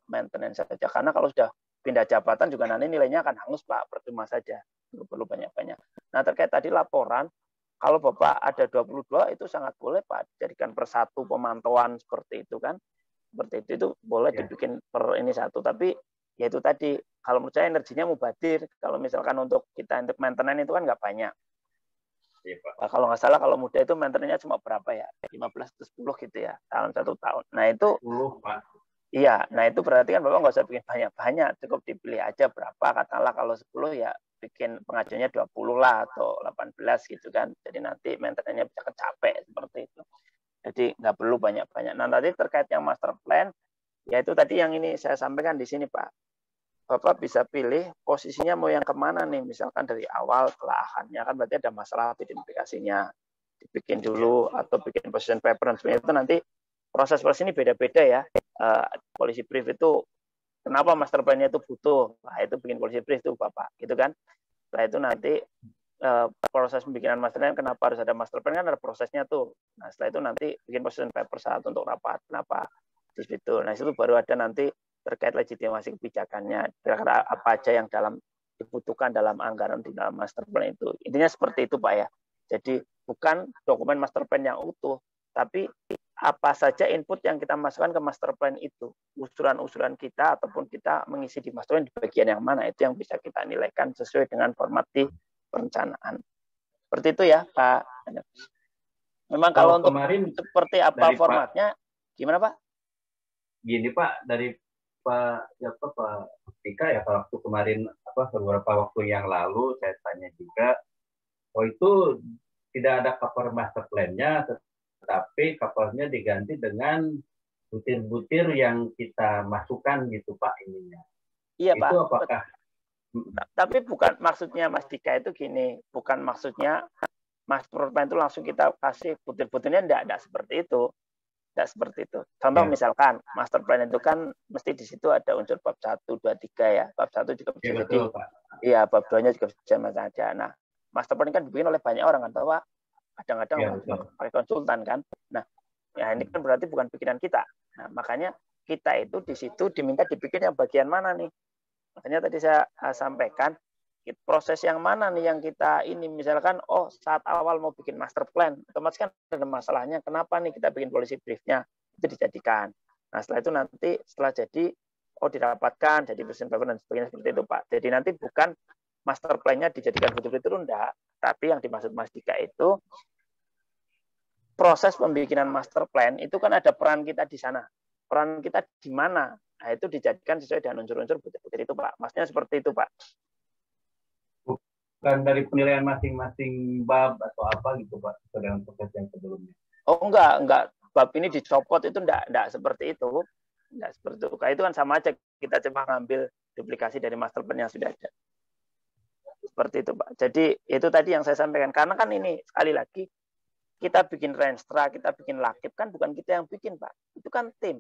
maintenance saja. Karena kalau sudah pindah jabatan juga nanti nilainya akan hangus Pak, percuma saja. Perlu banyak-banyak. Nah terkait tadi laporan, kalau Bapak ada 22 itu sangat boleh Pak jadikan per satu pemantauan seperti itu kan. Seperti itu boleh dibikin per ini satu, tapi ya itu tadi kalau menurut saya energinya mubadir. Kalau misalkan untuk kita untuk maintenance itu kan nggak banyak. Ya, Pak. Nah, kalau nggak salah kalau muda itu maintenance-nya cuma berapa ya? 15 atau 10 gitu ya dalam 1 tahun. Nah itu 10 Pak. Iya, nah itu berarti kan Bapak nggak usah bikin banyak-banyak, cukup dipilih aja berapa, katakanlah kalau 10 ya bikin pengajuannya 20 lah atau 18 gitu kan. Jadi nanti maintenance-nya bisa kecapek seperti itu. Jadi nggak perlu banyak-banyak. Nah tadi terkait yang master plan, yaitu tadi yang ini saya sampaikan di sini Pak. Bapak bisa pilih posisinya mau yang kemana nih, misalkan dari awal telahannya kan berarti ada masalah identifikasinya, dibikin dulu atau bikin position paper dan sebagainya itu nanti proses ini beda-beda ya. Policy brief itu kenapa master plan-nya itu butuh, nah itu bikin policy brief itu Bapak, gitu kan. Setelah itu nanti proses pembikinan master plan, kenapa harus ada master plan kan ada prosesnya tuh. Nah setelah itu nanti bikin position paper saat untuk rapat, kenapa di situ. Nah itu baru ada nanti terkait legitimasi kebijakannya, kira-kira apa aja yang dibutuhkan dalam anggaran di dalam master plan itu. Intinya seperti itu Pak ya. Jadi bukan dokumen master plan yang utuh, tapi apa saja input yang kita masukkan ke master plan itu, usulan-usulan kita ataupun kita mengisi di master plan di bagian yang mana, itu yang bisa kita nilaikan sesuai dengan format di perencanaan. Seperti itu ya Pak. Memang kalau untuk kemarin seperti apa formatnya, gimana Pak? Gini Pak, dari Pak Tika ya, waktu kemarin beberapa waktu yang lalu saya tanya juga, itu tidak ada cover master plan-nya, tapi covernya diganti dengan butir-butir yang kita masukkan gitu Pak ininya. Iya itu Pak. Apakah? Tapi bukan maksudnya Mas Dika itu gini, bukan maksudnya master plan itu langsung kita kasih butir-butirnya, enggak seperti itu. Tidak seperti itu. Contoh misalkan master plan itu kan mesti di situ ada unsur bab 1, 2, 3 ya. Bab 1 juga bisa jadi. Iya, bab 2-nya juga bisa saja. Nah, master plan kan dibikin oleh banyak orang kan, bahwa kadang-kadang pakai konsultan kan. Nah, ya ini kan berarti bukan pikiran kita. Nah, makanya kita itu di situ diminta dibikin yang bagian mana nih. Makanya tadi saya sampaikan proses yang mana nih yang kita ini, misalkan saat awal mau bikin master plan otomatis kan ada masalahnya, kenapa nih kita bikin policy briefnya, itu dijadikan. Nah setelah itu nanti setelah jadi dirapatkan jadi position paper dan sebagainya seperti itu Pak. Jadi nanti bukan master plan-nya dijadikan betul-betul enggak, tapi yang dimaksud Mas Dika itu proses pembikinan master plan itu kan ada peran kita di sana, peran kita di mana, nah itu dijadikan sesuai dengan unsur-unsur butir-butir itu Pak. Maksudnya seperti itu Pak. Bukan dari penilaian masing-masing bab atau apa gitu Pak, dalam proses yang sebelumnya. Oh enggak. Bab ini dicopot itu enggak seperti itu. Enggak seperti itu. Kayak itu kan sama aja kita coba ngambil duplikasi dari master plan yang sudah ada. Seperti itu Pak. Jadi itu tadi yang saya sampaikan. Karena kan ini sekali lagi kita bikin renstra, kita bikin lakip kan bukan kita yang bikin Pak. Itu kan tim.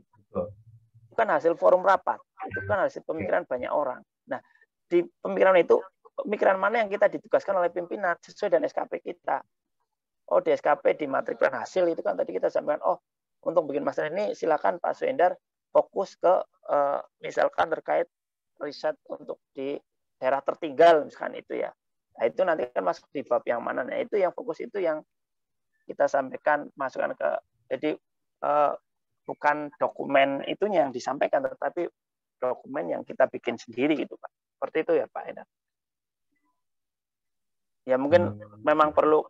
Itu kan hasil forum rapat. Itu kan hasil pemikiran banyak orang. Nah di pemikiran itu pemikiran mana yang kita ditugaskan oleh pimpinan sesuai dengan SKP kita. Di SKP di matriklan hasil itu kan tadi kita sampaikan, untuk bikin master ini silakan Pak Suendar fokus ke misalkan terkait riset untuk di daerah tertinggal misalkan itu ya. Nah itu nanti kan masuk di bab yang mana. Nah itu yang fokus itu yang kita sampaikan masukkan ke, jadi bukan dokumen itunya yang disampaikan, tetapi dokumen yang kita bikin sendiri gitu Pak. Seperti itu ya Pak Endar. Ya mungkin memang perlu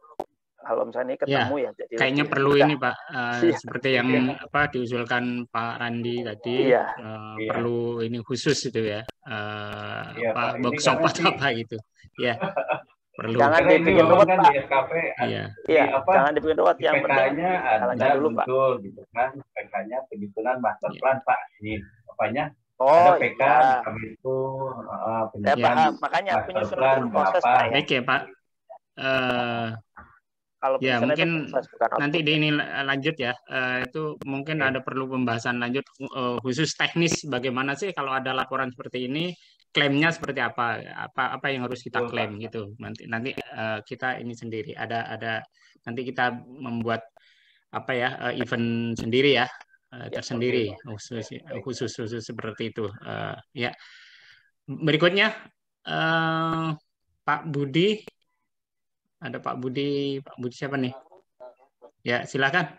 kalau misalnya ketemu ya. Jadi kayaknya perlu ini Pak, seperti yang diusulkan Pak Randi tadi, perlu ini khusus itu ya, workshop atau apa gitu. Ya, perlu. Jangan dibikin ruwet Pak. Jangan dibikin ruwet. Yang penting ada dulu Pak. Betul gitu kan, PK-nya penyusunan master plan Pak. Ini apanya? Ada PK itu saya paham, makanya penyusunan proses Pak ya. Oke Pak. Kalau mungkin nanti di ini lanjut ya, itu mungkin ada perlu pembahasan lanjut khusus teknis bagaimana sih kalau ada laporan seperti ini, klaimnya seperti apa yang harus kita klaim gitu. Nanti kita ini sendiri ada nanti kita membuat event sendiri ya, tersendiri khusus seperti itu ya. Berikutnya Pak Budi Ada Pak Budi siapa nih? Ya, silakan.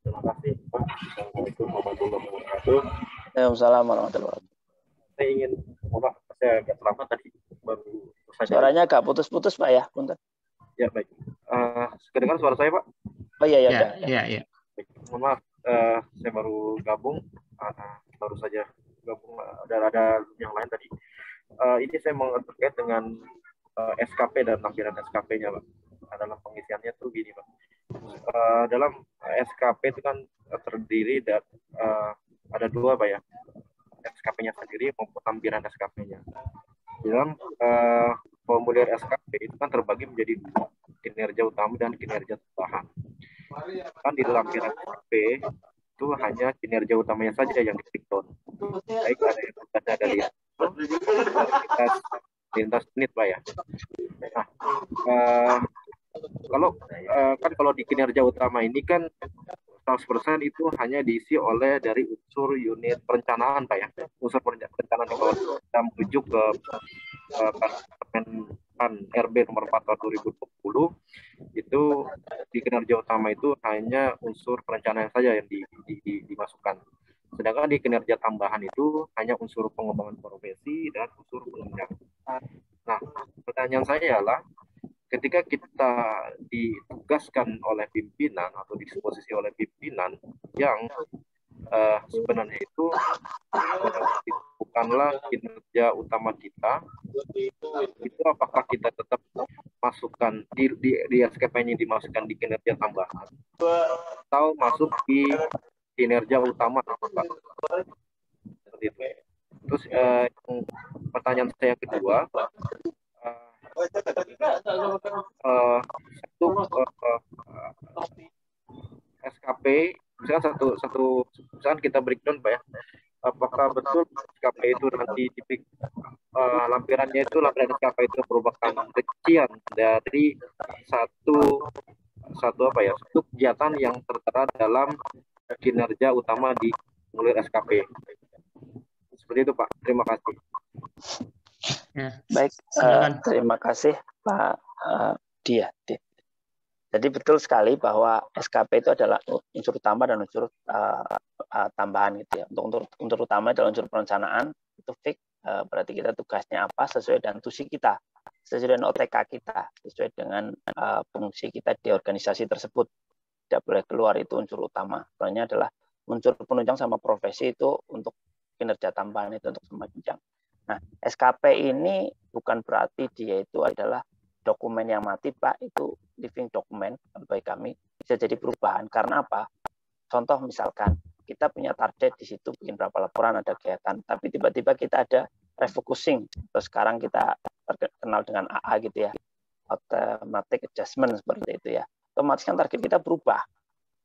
Terima kasih, Pak. Assalamualaikum warahmatullahi wabarakatuh. Waalaikumsalam warahmatullahi wabarakatuh. Saya ingin, Pak, saya agak terlambat tadi, baru saja. Suaranya agak putus-putus, Pak ya, punten. Ya, baik. Kedengaran suara saya, Pak? Oh iya, Ya. Baik. Mohon maaf, saya baru gabung, baru saja gabung, ada yang lain tadi. Ini saya mau terkait dengan SKP dan tampilan SKP-nya, Pak. Dalam pengisiannya tuh gini, Pak. Dalam SKP itu kan terdiri dari ada dua, Pak ya, SKP-nya sendiri maupun tampilan SKP-nya. Dalam formulir SKP itu kan terbagi menjadi dua, kinerja utama dan kinerja tambahan. Kan di lampiran SKP itu hanya kinerja utamanya saja yang di-breakdown. Baik ada yang berada dari lintas unit, Pak ya. Nah, kalau di kinerja utama ini kan 100% itu hanya diisi oleh dari unsur unit perencanaan, Pak ya. Unsur perencanaan kalau kita merujuk ke Permen RB nomor 4 tahun 2020 itu di kinerja utama itu hanya unsur perencanaan saja yang dimasukkan. Sedangkan di kinerja tambahan itu hanya unsur pengembangan profesi dan unsur penunjang. Nah, pertanyaan saya adalah ketika kita ditugaskan oleh pimpinan atau disposisi oleh pimpinan yang sebenarnya itu bukanlah kinerja utama kita, itu apakah kita tetap masukkan di SKP-nya dimasukkan di kinerja tambahan atau masuk di kinerja utama? Seperti itu. Terus pertanyaan saya yang kedua, SKP misalkan misalkan kita breakdown, Pak ya, apakah betul SKP itu nanti lampirannya itu lampiran SKP itu merupakan rincian dari satu kegiatan yang tertera dalam kinerja utama di formulir SKP. Seperti itu, Pak. Terima kasih. Ya, Baik, terima kasih Pak Dia. Jadi betul sekali bahwa SKP itu adalah unsur utama dan unsur tambahan gitu ya. Untuk unsur utama adalah unsur perencanaan, itu fix, berarti kita tugasnya apa sesuai dengan tusi kita, sesuai dengan OTK kita, sesuai dengan fungsi kita di organisasi tersebut. Tidak boleh keluar, itu unsur utama. Soalnya adalah unsur penunjang sama profesi itu untuk kinerja tambahan, itu untuk penunjang. Nah, SKP ini bukan berarti dia itu adalah dokumen yang mati, Pak. Itu living dokumen bagi kami, bisa jadi perubahan. Karena apa? Contoh misalkan kita punya target di situ bikin berapa laporan, ada kegiatan, tapi tiba-tiba kita ada refocusing. Terus sekarang kita terkenal dengan AA gitu ya, automatic adjustment seperti itu ya. Otomatis kan target kita berubah.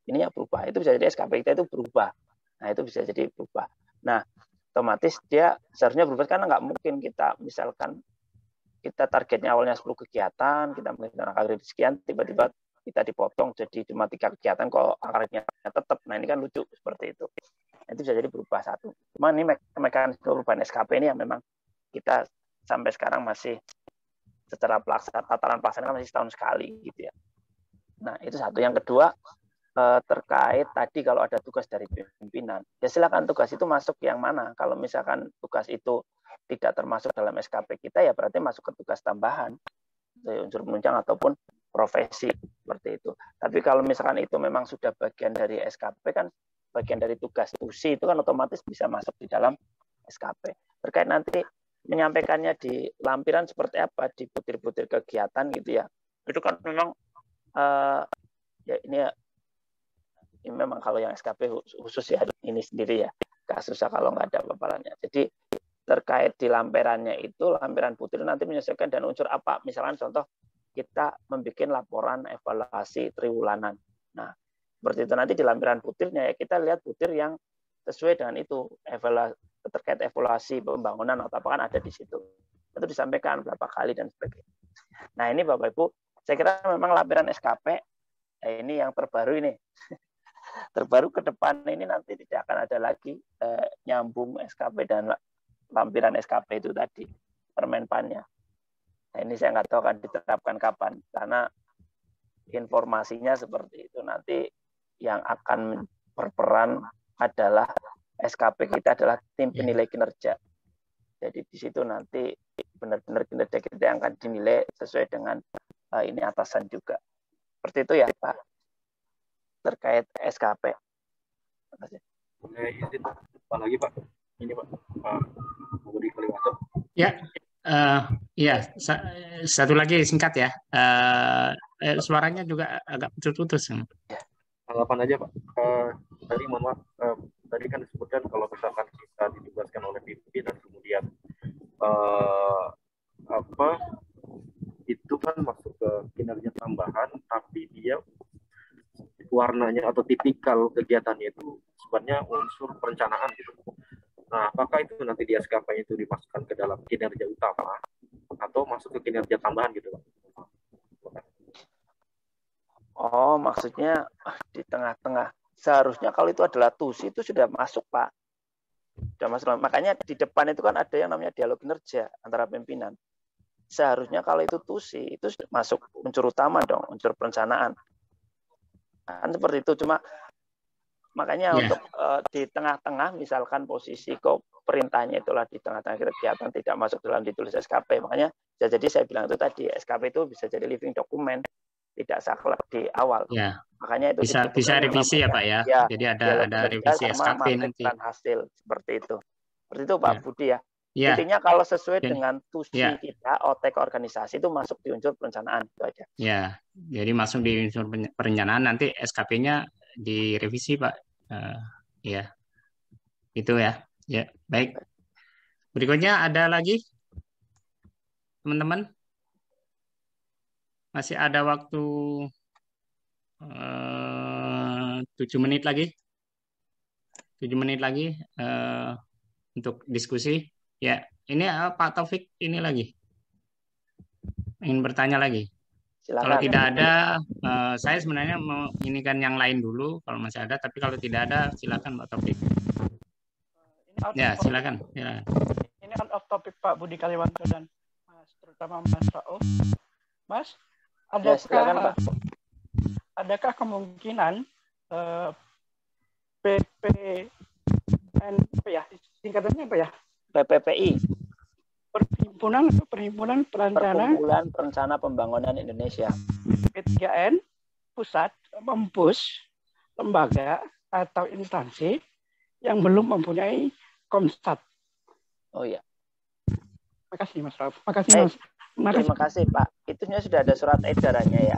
Ini ya berubah. Itu bisa jadi SKP kita itu berubah. Nah, itu bisa jadi berubah. Nah, otomatis dia seharusnya berubah karena nggak mungkin kita misalkan kita targetnya awalnya 10 kegiatan, kita menggunakan angka sekian, tiba-tiba kita dipotong jadi cuma 3 kegiatan, kok angkanya tetap. Nah, ini kan lucu seperti itu. Itu bisa jadi berubah satu. Cuma ini mekanisme perubahan SKP ini yang memang kita sampai sekarang masih secara tataran pelaksanaan masih setahun sekali gitu ya. Nah, itu satu. Yang kedua, terkait tadi kalau ada tugas dari pimpinan, ya silakan tugas itu masuk yang mana. Kalau misalkan tugas itu tidak termasuk dalam SKP kita, ya berarti masuk ke tugas tambahan, unsur penunjang ataupun profesi seperti itu. Tapi kalau misalkan itu memang sudah bagian dari SKP, kan bagian dari tugas tusi, itu kan otomatis bisa masuk di dalam SKP. Terkait nanti menyampaikannya di lampiran seperti apa, di butir-butir kegiatan gitu ya, itu kan memang ya ini ya, ini memang kalau yang SKP khusus ya ini sendiri ya, kasusnya kalau nggak ada paparannya. Jadi terkait di lampirannya itu, lampiran butir nanti menyesuaikan dan unsur apa. Misalkan contoh kita membuat laporan evaluasi triwulanan. Nah, seperti itu nanti di lampiran butirnya ya kita lihat butir yang sesuai dengan itu, terkait evaluasi pembangunan atau apa kan ada di situ. Itu disampaikan berapa kali dan sebagainya. Nah, ini Bapak Ibu, saya kira memang lampiran SKP ini yang terbaru ini. Terbaru ke depan ini nanti tidak akan ada lagi nyambung SKP dan lampiran SKP itu tadi. Permenpannya. Nah, ini saya nggak tahu akan diterapkan kapan, karena informasinya seperti itu. Nanti yang akan berperan adalah SKP kita adalah tim penilai kinerja. Jadi di situ nanti benar-benar kinerja kita yang akan dinilai sesuai dengan ini atasan juga. Seperti itu ya Pak, terkait SKP. Terima kasih. Boleh izin Pak lagi Pak? Ini Pak Budi Kaliwato. Ya, satu lagi singkat ya. Suaranya juga agak putus-putus. Tanggapan aja Pak. Tadi mohon maaf, tadi kan disebutkan kalau misalkan kita ditugaskan oleh pimpinan kemudian itu kan masuk ke kinerja tambahan, tapi dia warnanya atau tipikal kegiatannya itu sebenarnya unsur perencanaan gitu. Nah, apakah itu nanti di SKP itu dimasukkan ke dalam kinerja utama atau masuk ke kinerja tambahan gitu Pak? Oh, maksudnya di tengah-tengah. Seharusnya kalau itu adalah TUSI itu sudah masuk Pak. Sudah masuk. Makanya di depan itu kan ada yang namanya dialog kinerja antara pimpinan. Seharusnya kalau itu TUSI itu sudah masuk unsur utama dong, unsur perencanaan. Kan seperti itu, cuma makanya untuk di tengah-tengah misalkan posisi kok perintahnya itulah di tengah-tengah kegiatan tidak masuk dalam ditulis SKP. Makanya jadi saya bilang itu tadi SKP itu bisa jadi living document, tidak saklek di awal. Ya. Makanya itu bisa revisi ya Pak ya. Jadi ada revisi SKP nanti. Hasil seperti itu. Seperti itu Pak Budi ya. Ya. Intinya kalau sesuai dengan tusi kita, OTK organisasi itu masuk di unsur perencanaan itu aja. Ya, jadi masuk di unsur perencanaan, nanti SKP-nya direvisi Pak. Ya, itu ya. Ya, baik. Berikutnya ada lagi, teman-teman? Masih ada waktu 7 menit lagi. 7 menit lagi untuk diskusi. Ya, ini Pak Taufik ini lagi. Ingin bertanya lagi. Silakan. Kalau tidak ada, saya sebenarnya mau inikan yang lain dulu kalau masih ada. Tapi kalau tidak ada, silakan Pak Taufik. Ya, silakan. Ini out of topic Pak Budi Kaliwanto dan Mas, terutama Mas Rauf. Mas, adakah kemungkinan PPNP ya, singkatannya apa ya? PPPI. Perhimpunan Perkumpulan Perencana Pembangunan Indonesia. P3N pusat mempus lembaga atau instansi yang belum mempunyai Komstat. Oh iya. Makasih Mas Rauf. Makasih Mas. Terima kasih Pak. Itunya sudah ada surat edarannya ya,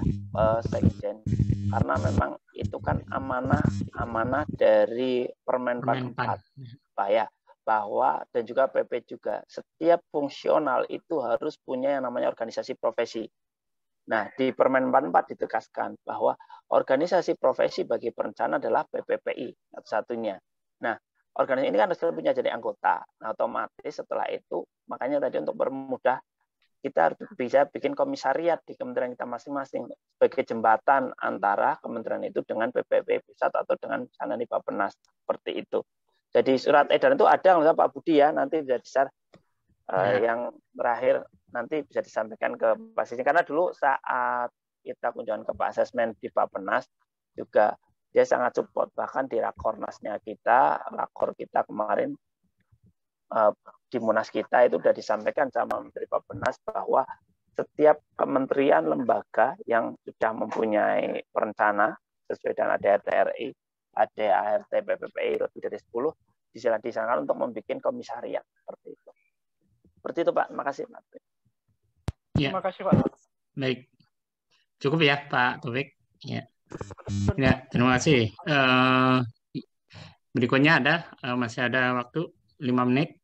Sekjen. Karena memang itu kan amanah dari Permenpan 4, Pak ya. Bahwa dan juga PP juga setiap fungsional itu harus punya yang namanya organisasi profesi. Nah, di Permenpan 4 ditegaskan bahwa organisasi profesi bagi perencana adalah PPPI satu-satunya. Nah, organisasi ini kan harus punya jadi anggota. Nah, otomatis setelah itu makanya tadi untuk mempermudah kita harus bisa bikin komisariat di kementerian kita masing-masing sebagai jembatan antara kementerian itu dengan PPPI pusat atau dengan sana di Bappenas seperti itu. Jadi surat edaran itu ada nggak Pak Budi ya, nanti bisa besar yang terakhir nanti bisa disampaikan ke Pak Sisi, karena dulu saat kita kunjungan ke Pak Asesmen di Bappenas juga dia sangat support, bahkan di rakornasnya kita, rakor kita kemarin di Munas kita itu sudah disampaikan sama Menteri Bappenas bahwa setiap kementerian lembaga yang sudah mempunyai perencana sesuai dengan ADART RI, ADART PPPI lebih dari 10 disarankan untuk membuat komisariat seperti itu. Seperti itu Pak. Terima kasih Pak. Ya. Terima kasih Pak. Baik. Cukup ya Pak Taufik. Ya. Ya, terima kasih. Berikutnya masih ada waktu 5 menit.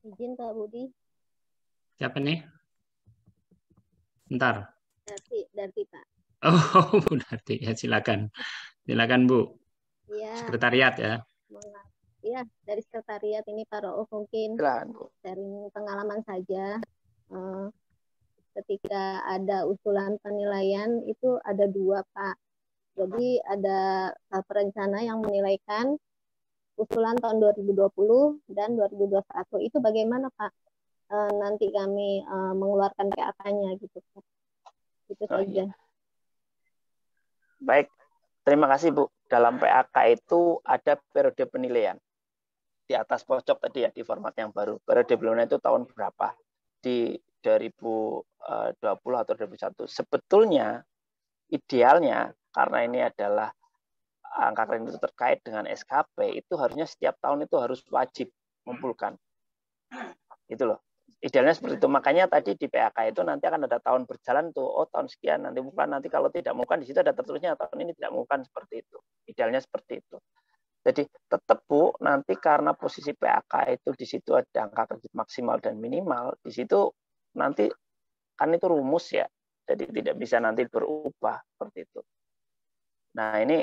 Izin Pak Budi. Siapa nih? Bentar. Darti Pak. Oh, Bu Darti. Ya, silakan. Silakan Bu. Iya. Sekretariat ya. Iya, dari sekretariat ini Pak Rauf mungkin sharing pengalaman saja. Ketika ada usulan penilaian itu ada 2 Pak. Jadi ada perencana yang menilaikan usulan tahun 2020 dan 2021 itu bagaimana Pak? Nanti kami mengeluarkan PAK-nya gitu Pak. Itu saja. Iya. Baik, terima kasih Bu. Dalam PAK itu ada periode penilaian. Di atas pojok tadi ya, di format yang baru. Periode sebelumnya itu tahun berapa? Di 2020 atau 2021. Sebetulnya, idealnya, karena ini adalah angka kredit itu terkait dengan SKP, itu harusnya setiap tahun itu harus wajib mengumpulkan. Itu loh. Idealnya seperti itu. Makanya tadi di PAK itu nanti akan ada tahun berjalan tuh. Oh, tahun sekian nanti bukan, nanti kalau tidak mengumpulkan di situ ada tertulisnya tahun ini tidak mengumpulkan, seperti itu. Idealnya seperti itu. Jadi tetap Bu, nanti karena posisi PAK itu di situ ada angka kredit maksimal dan minimal, di situ nanti kan itu rumus ya. Jadi tidak bisa nanti berubah seperti itu. Nah, ini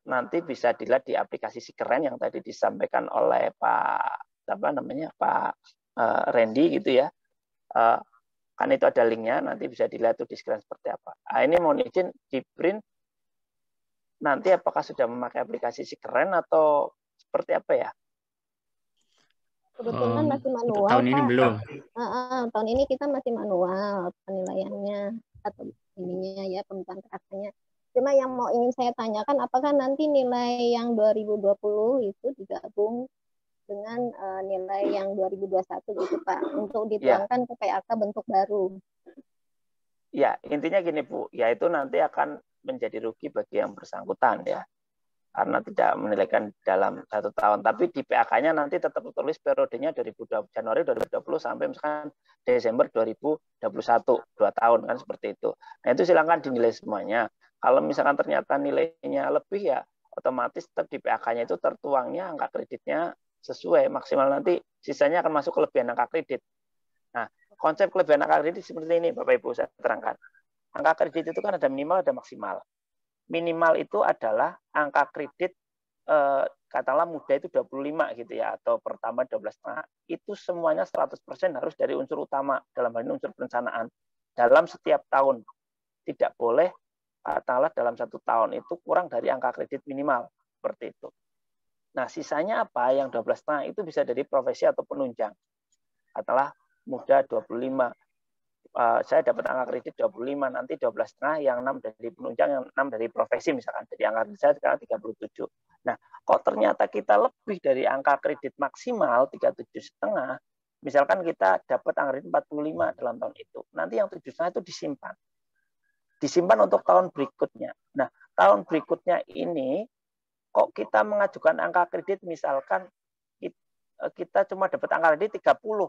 nanti bisa dilihat di aplikasi Sikeren yang tadi disampaikan oleh Pak Randy gitu ya. Kan itu ada linknya, nanti bisa dilihat tuh di Sikeren seperti apa. Nah, ini mohon izin di print. Nanti apakah sudah memakai aplikasi Sikeren atau seperti apa ya? Kebetulan masih manual. Tahun ini Pak. belum. Tahun ini kita masih manual penilaiannya atau ininya ya, pembukaan PAK-nya. Cuma yang mau ingin saya tanyakan, apakah nanti nilai yang 2020 itu digabung dengan nilai yang 2021 gitu Pak, untuk dituangkan ke PAK bentuk baru? Ya, intinya gini Bu, yaitu nanti akan menjadi rugi bagi yang bersangkutan ya, karena tidak menilaikan dalam 1 tahun. Tapi di PAK-nya nanti tetap tertulis periodenya dari Januari 2020 sampai misalkan Desember 2021, 2 tahun kan seperti itu. Nah itu silakan dinilai semuanya. Kalau misalkan ternyata nilainya lebih ya, otomatis tetap di PAK-nya itu tertuangnya angka kreditnya sesuai maksimal, nanti sisanya akan masuk kelebihan angka kredit. Nah, konsep kelebihan angka kredit seperti ini Bapak Ibu, saya terangkan. Angka kredit itu kan ada minimal, ada maksimal. Minimal itu adalah angka kredit katakanlah muda itu 25 gitu ya, atau pertama 12,5. Itu semuanya 100% harus dari unsur utama, dalam hal ini unsur perencanaan. Dalam setiap tahun. Tidak boleh katakanlah dalam 1 tahun itu kurang dari angka kredit minimal, seperti itu. Nah, sisanya apa? Yang 12,5 itu bisa dari profesi atau penunjang. Katakanlah muda 25. Saya dapat angka kredit 25, nanti 12,5, yang 6 dari penunjang, yang 6 dari profesi misalkan. Jadi angka kredit saya sekarang 37. Nah, kok ternyata kita lebih dari angka kredit maksimal 37,5, misalkan kita dapat angka kredit 45 dalam tahun itu. Nanti yang 7,5 itu disimpan. Disimpan untuk tahun berikutnya. Nah, tahun berikutnya ini kok kita mengajukan angka kredit misalkan kita cuma dapat angka kredit 30.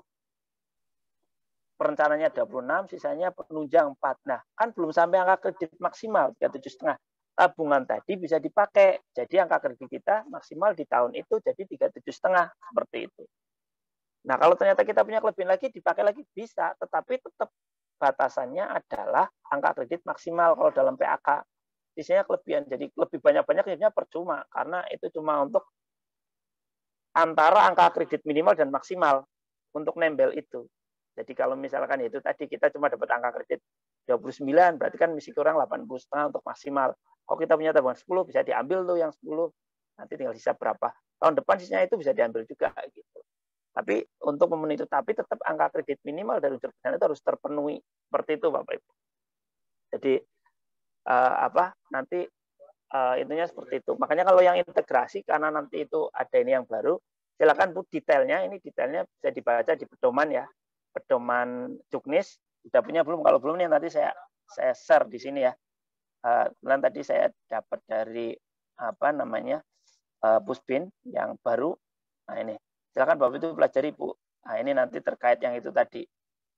Perencanaannya 26, sisanya penunjang 4. Nah, kan belum sampai angka kredit maksimal 37,5. Tabungan tadi bisa dipakai. Jadi angka kredit kita maksimal di tahun itu jadi 37,5, seperti itu. Nah, kalau ternyata kita punya kelebihan lagi, dipakai lagi bisa, tetapi tetap batasannya adalah angka kredit maksimal kalau dalam PAK. Sisanya kelebihan. Jadi lebih banyak-banyak kreditnya percuma, karena itu cuma untuk antara angka kredit minimal dan maksimal untuk nembel itu. Jadi kalau misalkan itu tadi kita cuma dapat angka kredit 29, berarti kan mesti kurang 80,5 untuk maksimal. Kalau kita punya tabungan 10, bisa diambil tuh yang 10. Nanti tinggal sisa berapa. Tahun depan sisanya itu bisa diambil juga gitu. Tapi untuk memenuhi itu, tapi tetap angka kredit minimal dari unsur perusahaan itu harus terpenuhi. Seperti itu Bapak Ibu. Jadi nanti intinya seperti itu. Makanya kalau yang integrasi, karena nanti itu ada ini yang baru, silakan Bu detailnya. Ini detailnya bisa dibaca di pedoman ya. Pedoman Juknis. Sudah punya belum? Kalau belum nih nanti saya share di sini ya. Kemudian tadi saya dapat dari Puspin yang baru. Nah ini. Silakan Bapak itu pelajari Bu. Nah ini nanti terkait yang itu tadi.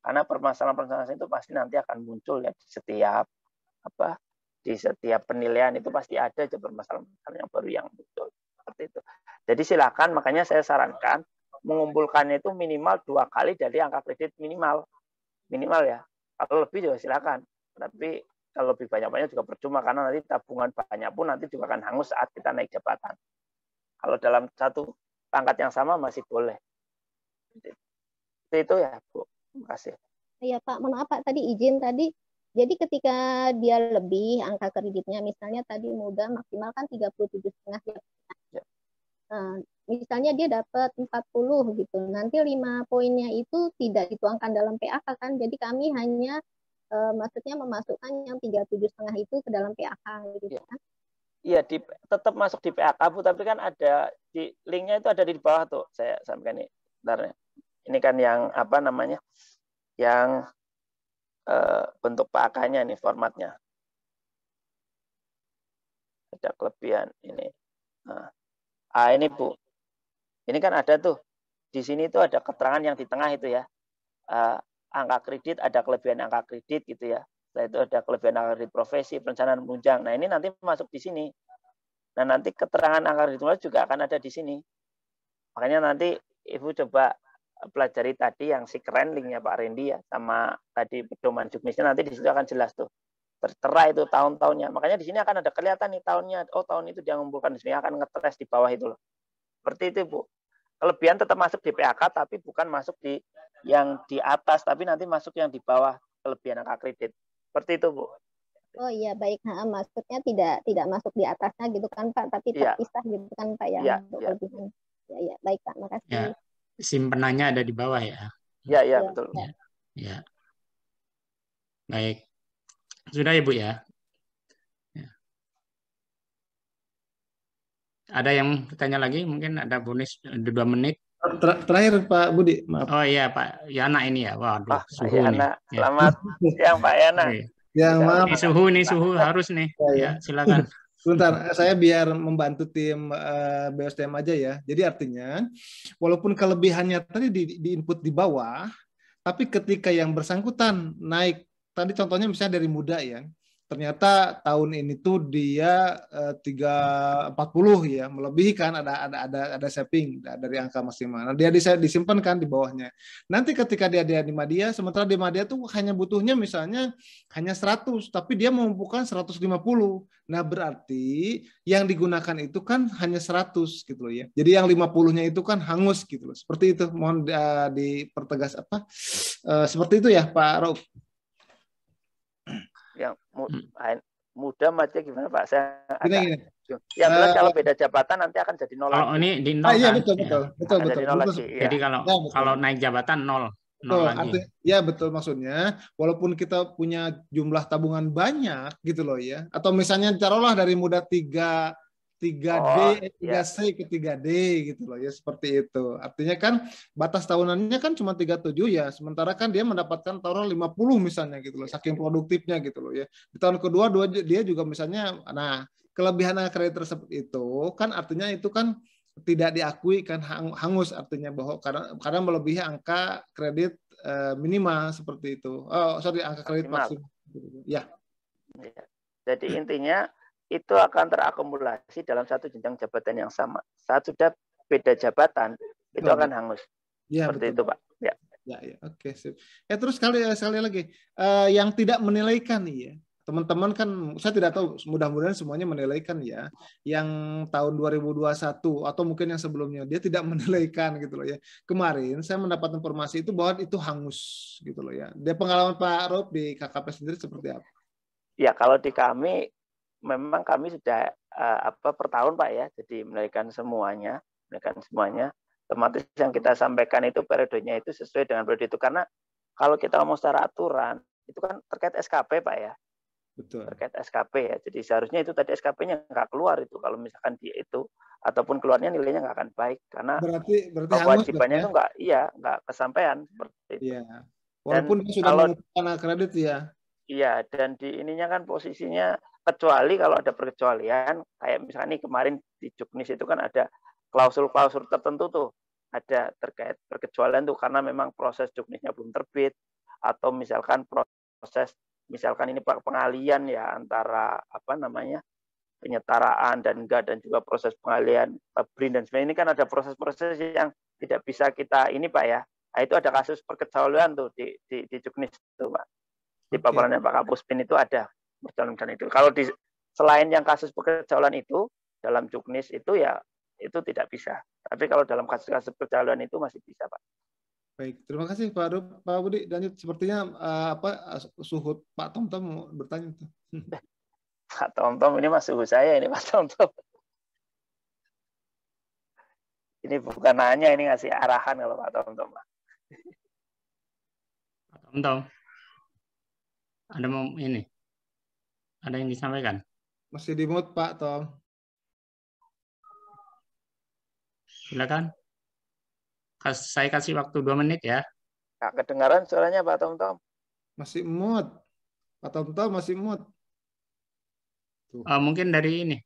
Karena permasalahan-permasalahan itu pasti nanti akan muncul ya di setiap penilaian itu pasti ada aja permasalahan yang baru yang muncul. Seperti itu. Jadi silakan, makanya saya sarankan mengumpulkannya itu minimal 2 kali dari angka kredit minimal ya. Kalau lebih juga silakan. Tapi kalau lebih banyak-banyak juga percuma, karena nanti tabungan banyak pun nanti juga akan hangus saat kita naik jabatan. Kalau dalam satu pangkat yang sama masih boleh. Itu ya Bu. Terima kasih. Iya Pak, maaf Pak, tadi izin tadi. Jadi ketika dia lebih angka kreditnya, misalnya tadi muda maksimal kan 37,5 ya. Misalnya dia dapat 40 gitu. Nanti 5 poinnya itu tidak dituangkan dalam PAK kan. Jadi kami hanya maksudnya memasukkan yang 37,5 itu ke dalam PAK gitu kan. Iya, tetap masuk di PAK Bu, tapi kan ada di linknya itu ada di bawah tuh. Saya sampaikan ini. Bentar, ini kan yang apa namanya? Yang bentuk PAK-nya nih formatnya. Ada kelebihan ini. Nah, ini Bu. Ini kan ada tuh. Di sini tuh ada keterangan yang di tengah itu ya. Angka kredit, ada kelebihan angka kredit gitu ya. Setelah itu ada kelebihan angka kredit profesi, perencanaan penunjang. Nah, ini nanti masuk di sini. Nah, nanti keterangan angka kredit juga akan ada di sini. Makanya nanti Ibu coba pelajari tadi yang si keren linknya Pak Randy ya, sama tadi pedoman juknisnya, nanti di situ akan jelas tuh. Tertera itu tahun-tahunnya. Makanya di sini akan ada kelihatan nih tahunnya. Oh, tahun itu dia mengumpulkan di sini, akan ngetres di bawah itu loh. Seperti itu, Bu. Kelebihan tetap masuk di PAK, tapi bukan masuk di yang di atas, tapi nanti masuk yang di bawah kelebihan angka kredit. Seperti itu, Bu. Oh iya, baik. Maksudnya tidak masuk di atasnya gitu kan, Pak, tapi terpisah gitu kan, Pak, ya, untuk kelebihan. Ya, baik, Pak. Makasih. Ya, simpenannya ada di bawah ya. Ya, betul. Ya. Baik. Sudah Ibu ya. Ada yang bertanya lagi? Mungkin ada bonus 2 menit. Terakhir Pak Budi, maaf. Oh iya Pak Yana ini ya. Waduh, suhu Yana. nih. Selamat siang Pak Yana. Ya, maaf. Ini suhu harus nih. Ya, silakan. Sebentar, saya biar membantu tim BSTM aja ya. Jadi artinya, walaupun kelebihannya tadi di input di bawah, tapi ketika yang bersangkutan naik, tadi contohnya misalnya dari muda ya, ternyata tahun ini tuh dia 340 ya, melebihi kan, ada saving dari angka maksimal. Nah, dia disimpan kan di bawahnya. Nanti ketika dia di Madya, sementara di Madya tuh hanya butuhnya misalnya hanya 100, tapi dia mengumpulkan 150. Nah, berarti yang digunakan itu kan hanya 100 gitu loh ya. Jadi yang 50-nya itu kan hangus gitu loh. Seperti itu. Mohon dipertegas apa? Seperti itu ya Pak Rauf. Yang muda Madya gimana Pak? Saya gini. Yang jelas kalau beda jabatan nanti akan jadi 0 lagi. Oh, ini di 0 iya, kan? betul. Jadi 0 lagi. Jadi kalau naik jabatan 0 lagi. Ya betul, maksudnya walaupun kita punya jumlah tabungan banyak gitu loh ya, atau misalnya taruhlah dari muda 3C ke 3D gitu loh ya, seperti itu. Artinya kan batas tahunannya kan cuma 37 ya, sementara kan dia mendapatkan taruh 50 misalnya gitu loh, saking produktifnya gitu loh ya. Di tahun kedua dia juga misalnya, nah kelebihan kredit tersebut itu kan artinya itu kan tidak diakui kan, hangus artinya bahwa karena melebihi angka kredit minimal seperti itu. Angka kredit maksimal. Ya. Jadi intinya itu akan terakumulasi dalam satu jenjang jabatan yang sama. Saat sudah beda jabatan, itu akan hangus. Ya, seperti betul. itu Pak. Ya. Oke, sip. Terus sekali lagi, yang tidak menilaikan nih ya. Teman-teman kan, saya tidak tahu, mudah-mudahan semuanya menilaikan ya. Yang tahun 2021 atau mungkin yang sebelumnya, dia tidak menilaikan gitu loh ya. Kemarin saya mendapat informasi itu bahwa itu hangus gitu loh ya. Dia pengalaman Pak Rob di KKP sendiri seperti apa? Ya, kalau di kami, memang kami sudah per tahun Pak ya, jadi menilaikan semuanya. Otomatis yang kita sampaikan itu periodenya itu sesuai dengan periode itu. Karena kalau kita ngomong secara aturan, itu kan terkait SKP Pak ya. Betul. Terkait SKP ya. Jadi seharusnya itu tadi SKP-nya nggak keluar itu kalau misalkan dia itu, ataupun keluarnya nilainya nggak akan baik karena berarti kewajibannya itu nggak kesampaian seperti itu. Iya. Walaupun dia sudah mengumpulkan kredit ya. Iya, dan di ininya kan posisinya kecuali kalau ada perkecualian, kayak misalnya kemarin di Juknis itu kan ada klausul-klausul tertentu tuh, ada terkait perkecualian tuh karena memang proses Juknisnya belum terbit, atau misalkan proses misalkan ini pengalian ya antara penyetaraan dan juga proses pengalian BRIN dan sebagainya, ini kan ada proses-proses yang tidak bisa kita ini Pak ya. Nah, itu ada kasus perkecualian tuh di Juknis itu Pak. Di paparannya Pak Kapuspin itu ada perkecualian itu. Kalau selain yang kasus perkecualian itu dalam Juknis itu ya itu tidak bisa. Tapi kalau dalam kasus-kasus perkecualian itu masih bisa Pak. Baik, terima kasih Pak Budi. Dan sepertinya Suhud Pak Tomtom mau bertanya tuh. Pak Tomtom ini mas suhu saya ini Pak Tomtom. Ini bukan nanya, ini ngasih arahan kalau Pak Tom. Pak Tom, ada yang disampaikan? Masih di mute Pak Tom. Silakan. Saya kasih waktu 2 menit ya. Nggak kedengaran suaranya Pak Tom. Masih mute. Pak Tom masih mute. Mungkin dari ini.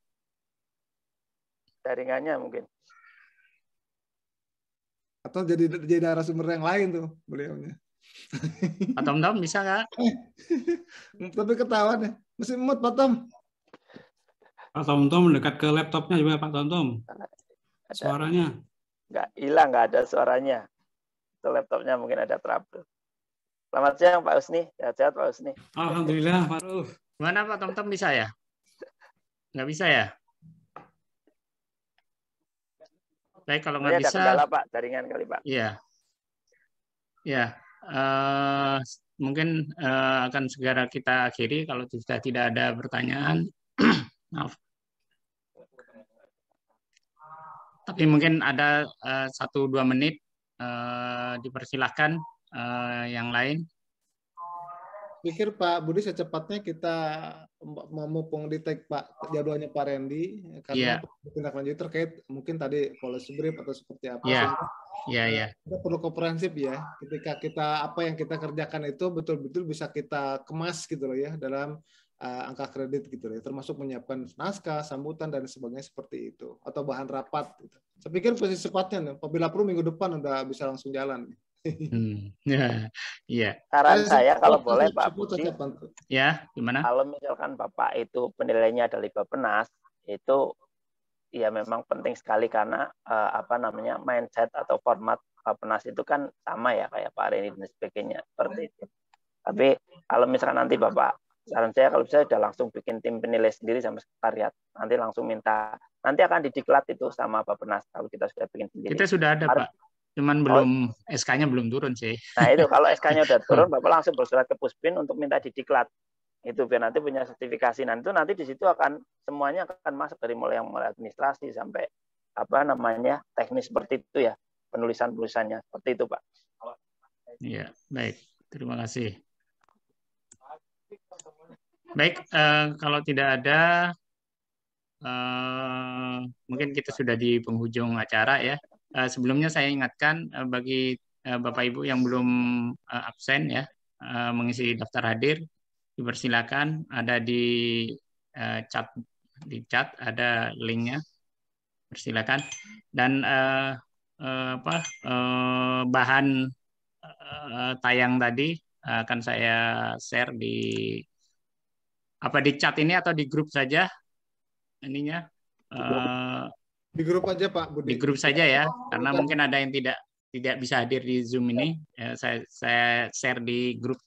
Jaringannya mungkin. Atau jadi narasumber yang lain tuh beliaunya. Pak Tom bisa nggak? Tapi ketahuan ya. Masih mute Pak Tom. Pak Tom dekat ke laptopnya juga Pak Tom. Suaranya. Nggak ada suaranya. Itu laptopnya mungkin ada trouble. Selamat siang Pak Husni. Sehat-sehat Pak Husni. Alhamdulillah Pak Ruf. Gimana Pak Tom bisa ya? Nggak bisa ya? Baik, kalau nggak bisa. Ada kendala Pak, jaringan kali Pak. Iya. Ya, mungkin akan segera kita akhiri kalau sudah tidak ada pertanyaan. Maaf. Tapi mungkin ada 1-2 menit, dipersilahkan yang lain. Pikir Pak Budi secepatnya kita memupung di tag Pak jadwalnya Pak Randy karena tindak lanjut terkait mungkin tadi policy brief atau seperti apa. Iya. Kita perlu komprehensif ya. Ketika kita apa yang kita kerjakan itu betul-betul bisa kita kemas gitu loh ya dalam angka kredit gitu loh ya. Termasuk menyiapkan naskah, sambutan dan sebagainya seperti itu atau bahan rapat. Gitu. Saya pikir posisi sepatnya nih. Apabila perlu minggu depan udah bisa langsung jalan. Iya. Saran saya kalau boleh Pak Budi, ya gimana? Kalau misalkan Bapak itu penilaiannya dari Bappenas, itu ya memang penting sekali karena mindset atau format Bappenas itu kan sama ya kayak Pak Reni dan sebagainya seperti itu. Tapi kalau misalkan nanti Bapak, saran saya kalau bisa sudah langsung bikin tim penilai sendiri sama sekretariat, nanti langsung nanti akan didiklat itu sama Bappenas kalau kita sudah bikin sendiri. Kita sudah ada Pak. Cuman belum SK-nya belum turun sih. Nah itu kalau SK-nya udah turun, Bapak langsung bersurat ke Puspin untuk minta didiklat. Itu biar nanti punya sertifikasi. Nanti di situ akan semuanya akan masuk dari mulai administrasi sampai teknis seperti itu ya, penulisannya seperti itu Pak. Iya, baik. Terima kasih. Baik, kalau tidak ada, mungkin kita sudah di penghujung acara ya. Sebelumnya saya ingatkan bagi Bapak Ibu yang belum absen ya mengisi daftar hadir, dipersilakan ada di chat ada linknya, persilakan. Dan bahan tayang tadi akan saya share di chat ini atau di grup saja ininya. Di grup aja Pak Budi. Di grup saja ya, karena mungkin ada yang tidak bisa hadir di Zoom ini. Saya share di grup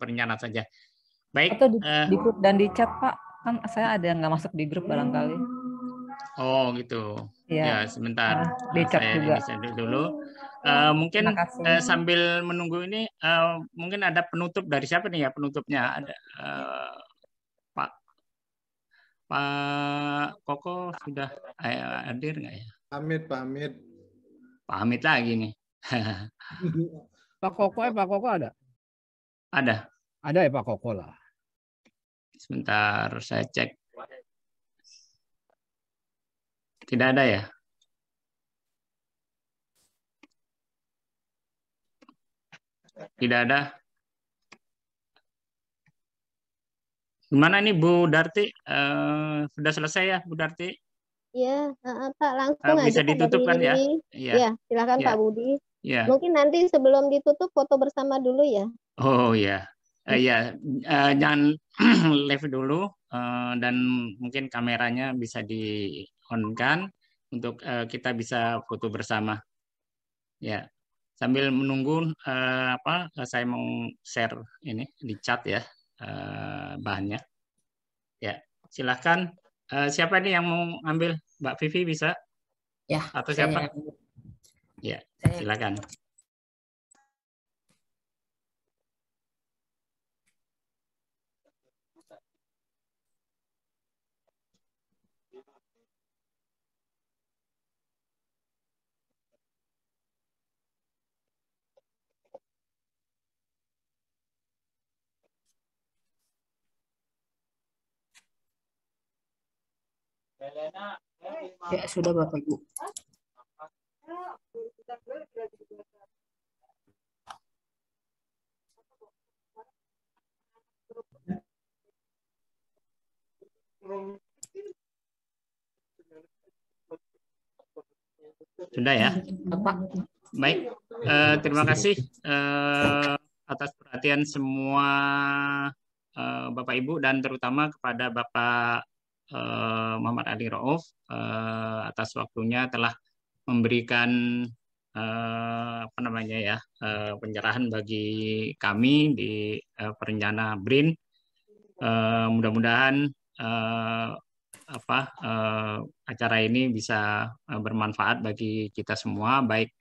perencana saja. Baik. Atau di grup dan di chat Pak, kan saya ada yang nggak masuk di grup barangkali. Oh gitu. Ya sebentar. Di chat juga. Dulu. Mungkin sambil menunggu ini, mungkin ada penutup dari siapa nih ya penutupnya? Ada Pak Koko sudah hadir nggak ya? Pak Hamid. Pak Hamid lagi nih. Pak Koko ada? Ada. Ada ya Pak Koko lah. Sebentar saya cek. Tidak ada ya? Tidak ada. Gimana nih Bu Darti? Sudah selesai ya Bu Darti? Iya, Pak langsung bisa aja ditutup kan ya? Iya, silakan Pak Budi. Ya. Mungkin nanti sebelum ditutup foto bersama dulu ya. Oh ya, jangan live dulu dan mungkin kameranya bisa di on kan untuk kita bisa foto bersama. Ya, sambil menunggu saya mau share ini di chat ya. Bahannya ya silahkan siapa nih yang mau ambil Mbak Vivi bisa ya atau siapa ya silakan. Ya, sudah Bapak Ibu. Sudah ya? Baik, terima kasih atas perhatian semua Bapak Ibu dan terutama kepada Bapak Muhammad Ali Rauf atas waktunya telah memberikan apa namanya ya pencerahan bagi kami di perencana BRIN. Mudah-mudahan acara ini bisa bermanfaat bagi kita semua, baik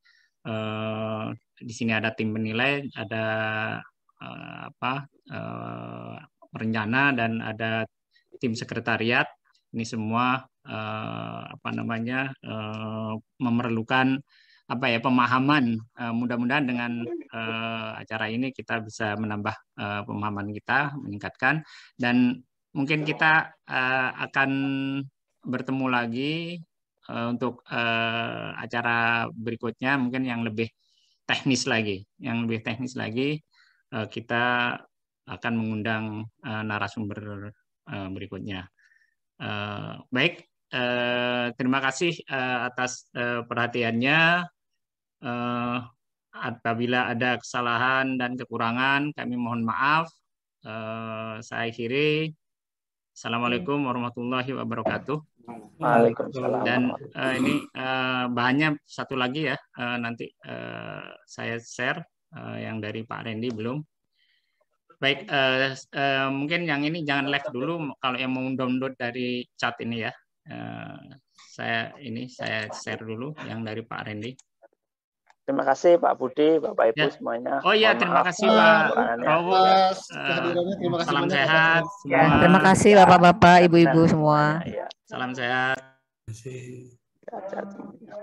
di sini ada tim penilai, ada perencana dan ada tim sekretariat. Ini semua memerlukan pemahaman. Mudah-mudahan dengan acara ini kita bisa menambah pemahaman kita, meningkatkan, dan mungkin kita akan bertemu lagi untuk acara berikutnya, mungkin yang lebih teknis lagi. Kita akan mengundang narasumber berikutnya. Baik, terima kasih atas perhatiannya. Apabila ada kesalahan dan kekurangan, kami mohon maaf. Saya akhiri. Assalamualaikum warahmatullahi wabarakatuh. Waalaikumsalam. Dan ini bahannya satu lagi ya, nanti saya share yang dari Pak Randy belum. Baik, mungkin yang ini jangan live dulu, kalau yang mau download dari chat ini ya. Saya share dulu yang dari Pak Randy. Terima kasih Pak Budi, Bapak Ibu Ya. semuanya. Oh iya, terima kasih Pak Rowo. Salam sehat semua. Terima kasih Bapak-bapak, Ibu-ibu semua. Ya. Salam sehat. Sehat-sehat semuanya.